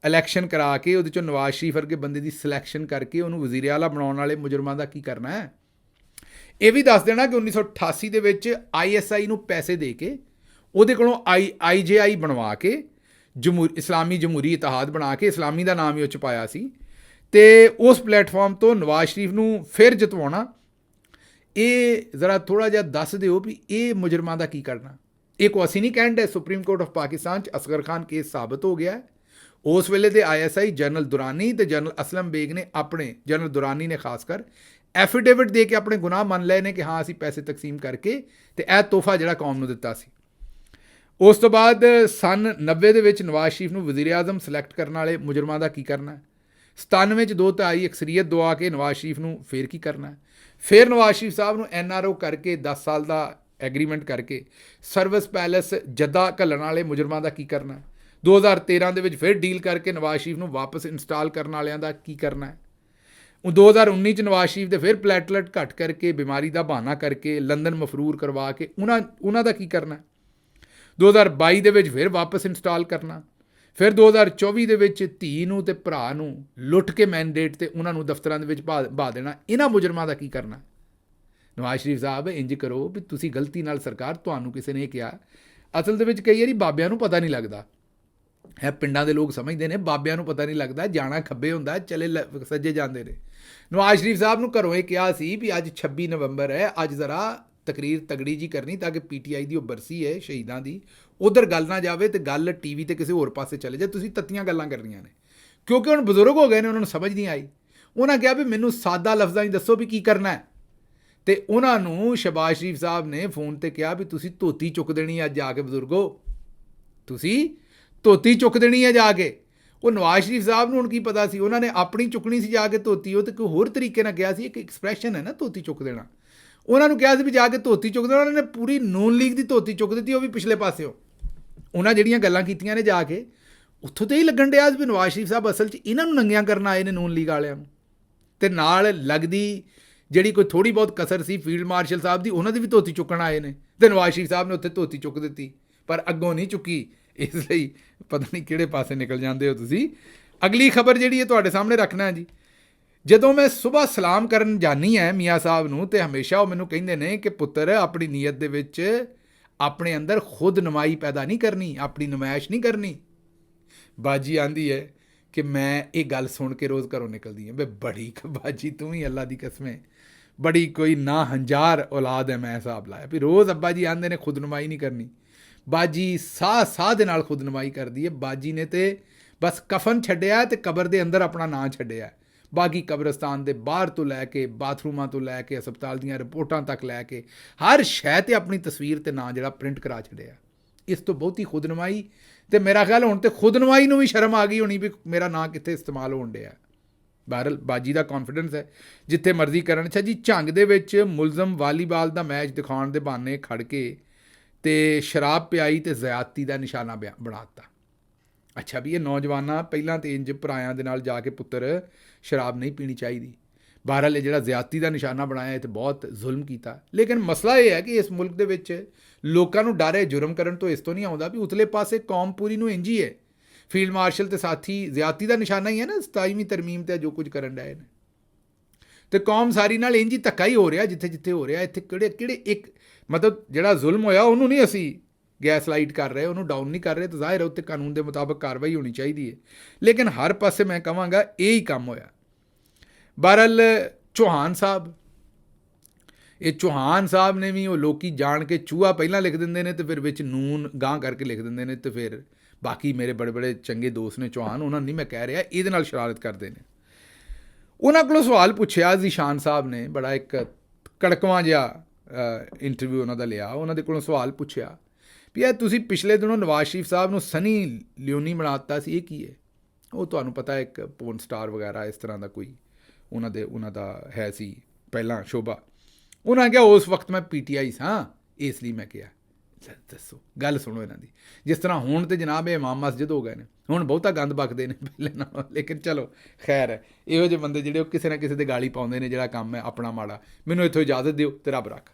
ਇਲੈਕਸ਼ਨ ਕਰਾ ਕੇ ਉਹਦੇ 'ਚੋਂ ਨਵਾਜ਼ ਸ਼ਰੀਫ ਵਰਗੇ ਬੰਦੇ ਦੀ ਸਿਲੈਕਸ਼ਨ ਕਰਕੇ ਉਹਨੂੰ ਵਜ਼ੀਰ ਆਲਾ ਬਣਾਉਣ ਵਾਲੇ ਮੁਜਰਮਾਂ ਦਾ ਕੀ ਕਰਨਾ ਹੈ। ਇਹ ਵੀ ਦੱਸ ਦੇਣਾ ਕਿ 1988 ਦੇ ਵਿੱਚ ISI ਨੂੰ ਪੈਸੇ ਦੇ ਕੇ ਉਹਦੇ ਕੋਲੋਂ IJI ਬਣਵਾ ਕੇ ਇਸਲਾਮੀ ਜਮਹੂਰੀ ਇਤਿਹਾਦ ਬਣਾ ਕੇ, ਇਸਲਾਮੀ ਦਾ ਨਾਮ ਹੀ ਉਹ 'ਚ ਪਾਇਆ ਸੀ, ਅਤੇ ਉਸ ਪਲੇਟਫਾਰਮ ਤੋਂ ਨਵਾਜ਼ ਸ਼ਰੀਫ ਨੂੰ ਫਿਰ ਜਿਤਵਾਉਣਾ। ਇਹ ਜ਼ਰਾ ਥੋੜ੍ਹਾ ਜਿਹਾ ਦੱਸ ਦਿਓ ਵੀ ਇਹ ਮੁਜਰਮਾਂ ਦਾ ਕੀ ਕਰਨਾ। ਇਹ ਕੋ ਅਸੀਂ ਨਹੀਂ ਕਹਿਣ ਦੇ, ਸੁਪਰੀਮ ਕੋਰਟ ਆਫ ਪਾਕਿਸਤਾਨ 'ਚ ਅਸਗਰ ਖਾਨ ਕੇਸ ਸਾਬਤ ਹੋ ਗਿਆ ਹੈ। ਉਸ ਵੇਲੇ ਦੇ ISI ਜਨਰਲ ਦੁਰਾਨੀ ਅਤੇ ਜਨਰਲ ਅਸਲਮ ਬੇਗ ਨੇ ਆਪਣੇ, ਜਨਰਲ ਦੁਰਾਨੀ ਨੇ ਖਾਸ ਕਰ ਐਫੀਡੇਵਿਟ ਦੇ ਕੇ ਆਪਣੇ ਗੁਨਾਹ ਮੰਨ ਲਏ ਨੇ ਕਿ ਹਾਂ ਅਸੀਂ ਪੈਸੇ ਤਕਸੀਮ ਕਰਕੇ ਤੇ ਇਹ ਤੋਹਫਾ ਜਿਹੜਾ ਕੌਮ ਨੂੰ ਦਿੱਤਾ ਸੀ। ਉਸ ਤੋਂ ਬਾਅਦ ਸੰਨ 90 ਦੇ ਵਿੱਚ ਨਵਾਜ਼ ਸ਼ਰੀਫ ਨੂੰ ਵਜ਼ੀਰ ਆਜ਼ਮ ਸਿਲੈਕਟ ਕਰਨ ਵਾਲੇ ਮੁਜਰਮਾਂ ਦਾ ਕੀ ਕਰਨਾ। 97 'ਚ 2/3 ਅਕਸਰੀਅਤ ਦਵਾ ਕੇ ਨਵਾਜ਼ ਸ਼ਰੀਫ ਨੂੰ ਫਿਰ ਕੀ ਕਰਨਾ। ਫਿਰ ਨਵਾਜ਼ ਸ਼ਰੀਫ ਸਾਹਿਬ ਨੂੰ NRO ਕਰਕੇ 10 ਸਾਲ ਦਾ ਐਗਰੀਮੈਂਟ ਕਰਕੇ ਸਰਵਿਸ ਪੈਲੇਸ ਜੱਦਾ ਘੱਲਣ ਵਾਲੇ ਮੁਜਰਮਾਂ ਦਾ ਕੀ ਕਰਨਾ। 2013 ਦੇ ਵਿੱਚ ਫਿਰ ਡੀਲ ਕਰਕੇ ਨਵਾਜ਼ ਸ਼ਰੀਫ ਨੂੰ ਵਾਪਸ ਇੰਸਟਾਲ ਕਰਨ ਵਾਲਿਆਂ ਦਾ ਕੀ ਕਰਨਾ। 2019 'ਚ ਨਵਾਜ਼ ਸ਼ਰੀਫ ਦੇ ਫਿਰ ਪਲੇਟਲੇਟ ਘੱਟ ਕਰਕੇ, ਬਿਮਾਰੀ ਦਾ ਬਹਾਨਾ ਕਰਕੇ, ਲੰਦਨ ਮਫਰੂਰ ਕਰਵਾ ਕੇ ਉਹਨਾਂ ਦਾ ਕੀ ਕਰਨਾ। 2022 ਦੇ ਵਿੱਚ ਫਿਰ ਵਾਪਸ ਇੰਸਟਾਲ ਕਰਨਾ। ਫਿਰ 2024 ਦੇ ਵਿੱਚ ਧੀ ਨੂੰ ਤੇ ਭਰਾ ਨੂੰ ਲੁੱਟ ਕੇ ਮੈਂਡੇਟ ਤੇ ਉਹਨਾਂ ਨੂੰ ਦਫ਼ਤਰਾਂ ਦੇ ਵਿੱਚ ਬਹਾ ਦੇਣਾ। ਇਹਨਾਂ ਮੁਜਰਮਾਂ ਦਾ ਕੀ ਕਰਨਾ। ਨਵਾਜ਼ ਸ਼ਰੀਫ ਸਾਹਿਬ ਇੰਜ ਕਰੋ ਵੀ ਤੁਸੀਂ ਗਲਤੀ ਨਾਲ, ਸਰਕਾਰ ਤੁਹਾਨੂੰ ਕਿਸੇ ਨੇ ਕਿਹਾ, ਅਸਲ ਦੇ ਵਿੱਚ ਕਈ ਵਾਰੀ ਬਾਬਿਆਂ ਨੂੰ ਪਤਾ ਨਹੀਂ ਲੱਗਦਾ, ਇਹ ਪਿੰਡਾਂ ਦੇ ਲੋਕ ਸਮਝਦੇ ਨੇ ਬਾਬਿਆਂ ਨੂੰ ਪਤਾ ਨਹੀਂ ਲੱਗਦਾ, ਜਾਣਾ ਖੱਬੇ ਹੁੰਦਾ, ਚਲੇ ਸੱਜੇ ਜਾਂਦੇ ਨੇ। ਨਵਾਜ਼ ਸ਼ਰੀਫ ਸਾਹਿਬ ਨੂੰ ਘਰੋਂ ਇਹ ਕਿਹਾ ਸੀ ਵੀ ਅੱਜ 26 ਨਵੰਬਰ ਹੈ, ਅੱਜ ਜ਼ਰਾ ਤਕਰੀਰ ਤਗੜੀ ਜੀ ਕਰਨੀ ਤਾਂ ਕਿ PTI ਦੀ ਉਹ ਬਰਸੀ ਹੈ ਸ਼ਹੀਦਾਂ ਦੀ, ਉਧਰ ਗੱਲ ਨਾ ਜਾਵੇ ਤੇ ਗੱਲ TV ਤੇ ਕਿਸੇ ਹੋਰ ਪਾਸੇ ਚਲੇ ਜਾਏ। ਤੁਸੀਂ ਤੱਤੀਆਂ ਗੱਲਾਂ ਕਰਨੀਆਂ ਨੇ, ਕਿਉਂਕਿ ਹੁਣ ਬਜ਼ੁਰਗ ਹੋ ਗਏ ਨੇ, ਉਹਨਾਂ ਨੂੰ ਸਮਝ ਨਹੀਂ ਆਈ। ਉਹਨਾਂ ਕਿਹਾ ਵੀ ਮੈਨੂੰ ਸਾਦਾ ਲਫ਼ਜ਼ਾਂ 'ਚ ਦੱਸੋ ਵੀ ਕੀ ਕਰਨਾ ਹੈ। ਤੇ ਉਹਨਾਂ ਨੂੰ ਸ਼ਹਿਬਾਜ਼ ਸ਼ਰੀਫ ਸਾਹਿਬ ਨੇ ਫੋਨ ਤੇ ਕਿਹਾ ਵੀ ਤੁਸੀਂ ਧੋਤੀ ਚੁੱਕ ਦੇਣੀ ਅੱਜ ਜਾ ਕੇ, ਬਜ਼ੁਰਗੋ ਤੁਸੀਂ ਧੋਤੀ ਚੁੱਕ ਦੇਣੀ ਹੈ ਜਾ ਕੇ। ਉਹ ਨਵਾਜ਼ ਸ਼ਰੀਫ ਸਾਹਿਬ ਨੂੰ ਹੁਣ ਕੀ ਪਤਾ ਸੀ, ਉਹਨਾਂ ਨੇ ਆਪਣੀ ਚੁੱਕਣੀ ਸੀ ਜਾ ਕੇ ਧੋਤੀ, ਉਹ ਤੇ ਕੋਈ ਹੋਰ ਤਰੀਕੇ ਨਾਲ ਕਿਹਾ ਸੀ। ਇੱਕ ਐਕਸਪ੍ਰੈਸ਼ਨ ਹੈ ਨਾ ਧੋਤੀ ਚੁੱਕ ਦੇਣਾ, ਉਹਨਾਂ ਨੂੰ ਕਿਹਾ ਸੀ ਵੀ ਜਾ ਕੇ ਧੋਤੀ ਚੁੱਕ ਦੇਣਾ। ਉਹਨਾਂ ਨੇ ਪੂਰੀ ਨੂਨ ਲੀਗ ਦੀ ਧੋਤੀ ਚੁੱਕ ਦਿੱਤੀ, ਉਹ ਵੀ ਪਿਛਲੇ ਪਾਸਿਓਂ। ਉਹਨਾਂ ਜਿਹੜੀਆਂ ਗੱਲਾਂ ਕੀਤੀਆਂ ਨੇ ਜਾ ਕੇ, ਉੱਥੋਂ ਤੇ ਹੀ ਲੱਗਣ ਡਿਆ ਵੀ ਨਵਾਜ਼ ਸ਼ਰੀਫ ਸਾਹਿਬ ਅਸਲ 'ਚ ਇਹਨਾਂ ਨੂੰ ਨੰਗੀਆਂ ਕਰਨ ਆਏ ਨੇ, ਨੂਨ ਲੀਗ ਵਾਲਿਆਂ ਨੂੰ। ਅਤੇ ਨਾਲ ਲੱਗਦੀ ਜਿਹੜੀ ਕੋਈ ਥੋੜ੍ਹੀ ਬਹੁਤ ਕਸਰ ਸੀ ਫੀਲਡ ਮਾਰਸ਼ਲ ਸਾਹਿਬ ਦੀ, ਉਹਨਾਂ ਦੀ ਵੀ ਧੋਤੀ ਚੁੱਕਣ ਆਏ ਨੇ, ਅਤੇ ਨਵਾਜ਼ ਸ਼ਰੀਫ ਸਾਹਿਬ ਨੇ ਉੱਥੇ ਧੋਤੀ ਚੁੱਕ ਦਿੱਤੀ, ਪਰ ਅੱਗੋਂ ਨਹੀਂ ਚੁੱਕੀ। ਇਸ ਲਈ ਪਤਾ ਨਹੀਂ ਕਿਹੜੇ ਪਾਸੇ ਨਿਕਲ ਜਾਂਦੇ ਹੋ ਤੁਸੀਂ। ਅਗਲੀ ਖਬਰ ਜਿਹੜੀ ਹੈ ਤੁਹਾਡੇ ਸਾਹਮਣੇ ਰੱਖਣਾ ਹੈ ਜੀ। ਜਦੋਂ ਮੈਂ ਸੁਬਾਹ ਸਲਾਮ ਕਰਨ ਜਾਂਦੀ ਹੈ ਮੀਆਂ ਸਾਹਿਬ ਨੂੰ, ਤੇ ਹਮੇਸ਼ਾ ਉਹ ਮੈਨੂੰ ਕਹਿੰਦੇ ਨੇ ਕਿ ਪੁੱਤਰ ਆਪਣੀ ਨੀਅਤ ਦੇ ਵਿੱਚ ਆਪਣੇ ਅੰਦਰ ਖੁਦ ਨਮਾਈ ਪੈਦਾ ਨਹੀਂ ਕਰਨੀ, ਆਪਣੀ ਨਮਾਇਸ਼ ਨਹੀਂ ਕਰਨੀ। ਬਾਜੀ ਆਂਦੀ ਹੈ ਕਿ ਮੈਂ ਇਹ ਗੱਲ ਸੁਣ ਕੇ ਰੋਜ਼ ਘਰੋਂ ਨਿਕਲਦੀ ਹਾਂ, ਬਈ ਬੜੀ ਬਾਜੀ ਤੂੰ ਹੀ ਅੱਲਾ ਦੀ ਕਸਮੇ, ਬੜੀ ਕੋਈ ਨਾ ਹੰਜਾਰ ਔਲਾਦ ਹੈ। ਮੈਂ ਹਿਸਾਬ ਲਾਇਆ ਵੀ ਰੋਜ਼ ਅੱਬਾ ਜੀ ਆਂਦੇ ਨੇ ਖੁਦ ਨਮਾਈ ਨਹੀਂ ਕਰਨੀ। ਬਾਜੀ ਸਾਹ ਦੇ ਨਾਲ ਖੁਦ ਨਮਾਈ ਕਰਦੀ ਹੈ। ਬਾਜੀ ਨੇ ਤੇ ਬਸ ਕਫਨ ਛੱਡਿਆ ਤੇ ਕਬਰ ਦੇ ਅੰਦਰ ਆਪਣਾ ਨਾਂ ਛੱਡਿਆ। ਬਾਕੀ ਕਬਰਸਤਾਨ ਦੇ ਬਾਹਰ ਤੋਂ ਲੈ ਕੇ, ਬਾਥਰੂਮਾਂ ਤੋਂ ਲੈ ਕੇ, ਹਸਪਤਾਲ ਦੀਆਂ ਰਿਪੋਰਟਾਂ ਤੱਕ ਲੈ ਕੇ, ਹਰ ਸ਼ੈ 'ਤੇ ਆਪਣੀ ਤਸਵੀਰ ਤੇ ਨਾਂ ਜਿਹੜਾ ਪ੍ਰਿੰਟ ਕਰਾ ਛੱਡਿਆ। ਇਸ ਤੋਂ ਬਹੁਤੀ ਖੁਦਨਮਾਈ, ਅਤੇ ਮੇਰਾ ਖਿਆਲ ਹੁਣ ਤੇ ਖੁਦਨਮਾਈ ਨੂੰ ਵੀ ਸ਼ਰਮ ਆ ਗਈ ਹੋਣੀ ਵੀ ਮੇਰਾ ਨਾਂ ਕਿੱਥੇ ਇਸਤੇਮਾਲ ਹੋਣ ਡਿਆ। ਬਹਰਹਾਲ ਬਾਜੀ ਦਾ ਕੌਨਫੀਡੈਂਸ ਹੈ, ਜਿੱਥੇ ਮਰਜ਼ੀ ਕਰਨ। ਅੱਛਾ ਜੀ, ਝੰਗ ਦੇ ਵਿੱਚ ਮੁਲਜ਼ਮ ਵਾਲੀਬਾਲ ਦਾ ਮੈਚ ਦਿਖਾਉਣ ਦੇ ਬਹਾਨੇ ਖੜ ਕੇ ਤੇ ਸ਼ਰਾਬ ਪਿਆਈ ਤੇ ਜ਼ਿਆਦਤੀ ਦਾ ਨਿਸ਼ਾਨਾ ਬਣਾ ਦਿੱਤਾ। ਅੱਛਾ ਵੀ ਇਹ ਨੌਜਵਾਨਾਂ ਪਹਿਲਾਂ ਤੇ ਇੰਜ ਭਰਾਇਆਂ ਦੇ ਨਾਲ ਜਾ ਕੇ ਪੁੱਤਰ ਸ਼ਰਾਬ ਨਹੀਂ ਪੀਣੀ ਚਾਹੀਦੀ। ਬਹਰਹਾਲ ਇਹ ਜਿਹੜਾ ਜ਼ਿਆਦਤੀ ਦਾ ਨਿਸ਼ਾਨਾ ਬਣਾਇਆ, ਇਹ ਤਾਂ ਬਹੁਤ ਜ਼ੁਲਮ ਕੀਤਾ। ਲੇਕਿਨ ਮਸਲਾ ਇਹ ਹੈ ਕਿ ਇਸ ਮੁਲਕ ਦੇ ਵਿੱਚ ਲੋਕਾਂ ਨੂੰ ਡਰ ਹੈ ਜੁਰਮ ਕਰਨ ਤੋਂ, ਇਸ ਤੋਂ ਨਹੀਂ ਆਉਂਦਾ ਵੀ ਉਤਲੇ ਪਾਸੇ ਕੌਮ ਪੂਰੀ ਨੂੰ ਇੰਝ ਹੀ ਹੈ। ਫੀਲਡ ਮਾਰਸ਼ਲ ਤੇ ਸਾਥੀ ਜ਼ਿਆਦਤੀ ਦਾ ਨਿਸ਼ਾਨਾ ਹੀ ਹੈ ਨਾ, 27ਵੀਂ ਤਰਮੀਮ ਤੇ ਜੋ ਕੁਝ ਕਰਨ ਡਏ ਨੇ, ਤੇ ਕੌਮ ਸਾਰੀ ਨਾਲ ਇੰਝ ਹੀ ਧੱਕਾ ਹੀ ਹੋ ਰਿਹਾ ਜਿੱਥੇ ਜਿੱਥੇ ਹੋ ਰਿਹਾ। ਇੱਥੇ ਕਿਹੜੇ ਇੱਕ ਮਤਲਬ ਜਿਹੜਾ ਜ਼ੁਲਮ ਹੋਇਆ ਉਹਨੂੰ ਨਹੀਂ ਅਸੀਂ ਗੈਸ ਲਾਈਟ ਕਰ ਰਹੇ, ਉਹਨੂੰ ਡਾਊਨ ਨਹੀਂ ਕਰ ਰਹੇ, ਤਾਂ ਜ਼ਾਹਿਰ ਹੈ ਉੱਤੇ ਕਾਨੂੰਨ ਦੇ ਮੁਤਾਬਕ ਕਾਰਵਾਈ ਹੋਣੀ ਚਾਹੀਦੀ ਹੈ। ਲੇਕਿਨ ਹਰ ਪਾਸੇ ਮੈਂ ਕਹਾਂਗਾ ਇਹ ਹੀ ਕੰਮ ਹੋਇਆ। ਬਹਰਹਾਲ ਚੌਹਾਨ ਸਾਹਿਬ, ਇਹ ਚੌਹਾਨ ਸਾਹਿਬ ਨੇ ਵੀ ਉਹ ਲੋਕੀ ਜਾਣ ਕੇ ਚੂਹਾ ਪਹਿਲਾਂ ਲਿਖ ਦਿੰਦੇ ਨੇ ਤੇ ਫਿਰ ਵਿੱਚ ਨੂਨ ਗਾਂ ਕਰਕੇ ਲਿਖ ਦਿੰਦੇ ਨੇ, ਤੇ ਫਿਰ ਬਾਕੀ ਮੇਰੇ ਬੜੇ ਚੰਗੇ ਦੋਸਤ ਨੇ ਚੌਹਾਨ, ਉਹਨਾਂ ਨੂੰ ਨਹੀਂ ਮੈਂ ਕਹਿ ਰਿਹਾ, ਇਹਦੇ ਨਾਲ ਸ਼ਰਾਰਤ ਕਰਦੇ ਨੇ। ਉਹਨਾਂ ਕੋਲੋਂ ਸਵਾਲ ਪੁੱਛਿਆ ਜ਼ੀਸ਼ਾਨ ਸਾਹਿਬ ਨੇ, ਬੜਾ ਇੱਕ ਕੜਕਵਾਂ ਜਿਹਾ ਇੰਟਰਵਿਊ ਉਹਨਾਂ ਦਾ ਲਿਆ। ਉਹਨਾਂ ਦੇ ਕੋਲੋਂ ਸਵਾਲ ਪੁੱਛਿਆ ਵੀ ਇਹ ਤੁਸੀਂ ਪਿਛਲੇ ਦਿਨੋਂ ਨਵਾਜ਼ ਸ਼ਰੀਫ ਸਾਹਿਬ ਨੂੰ ਸਨੀ ਲਿਓਨੀ ਬਣਾ ਦਿੱਤਾ ਸੀ, ਇਹ ਕੀ ਹੈ? ਉਹ ਤੁਹਾਨੂੰ ਪਤਾ ਇੱਕ ਪੋਰਨ ਸਟਾਰ ਵਗੈਰਾ ਇਸ ਤਰ੍ਹਾਂ ਦਾ ਕੋਈ ਉਹਨਾਂ ਦਾ ਹੈ ਸੀ ਪਹਿਲਾਂ ਸ਼ੋਭਾ। ਉਹਨਾਂ ਨੇ ਕਿਹਾ ਉਸ ਵਕਤ ਮੈਂ PTI ਸਾਂ, ਇਸ ਲਈ ਮੈਂ ਕਿਹਾ। ਦੱਸੋ, ਗੱਲ ਸੁਣੋ ਇਹਨਾਂ ਦੀ। ਜਿਸ ਤਰ੍ਹਾਂ ਹੁਣ ਤਾਂ ਜਨਾਬ ਇਹ ਇਮਾਮ ਮਸਜਿਦ ਹੋ ਗਏ ਨੇ, ਹੁਣ ਬਹੁਤਾ ਗੰਦ ਬਕਦੇ ਨੇ ਪਹਿਲੇ ਨਾਲੋਂ, ਲੇਕਿਨ ਚਲੋ ਖੈਰ ਹੈ। ਇਹੋ ਜਿਹੇ ਬੰਦੇ ਜਿਹੜੇ ਉਹ ਕਿਸੇ ਨਾ ਕਿਸੇ ਦੇ ਗਾਲੀ ਪਾਉਂਦੇ ਨੇ, ਜਿਹੜਾ ਕੰਮ ਹੈ ਆਪਣਾ ਮਾੜਾ। ਮੈਨੂੰ ਇੱਥੋਂ ਇਜਾਜ਼ਤ ਦਿਓ ਤੇ ਰੱਬ ਰੱਖ।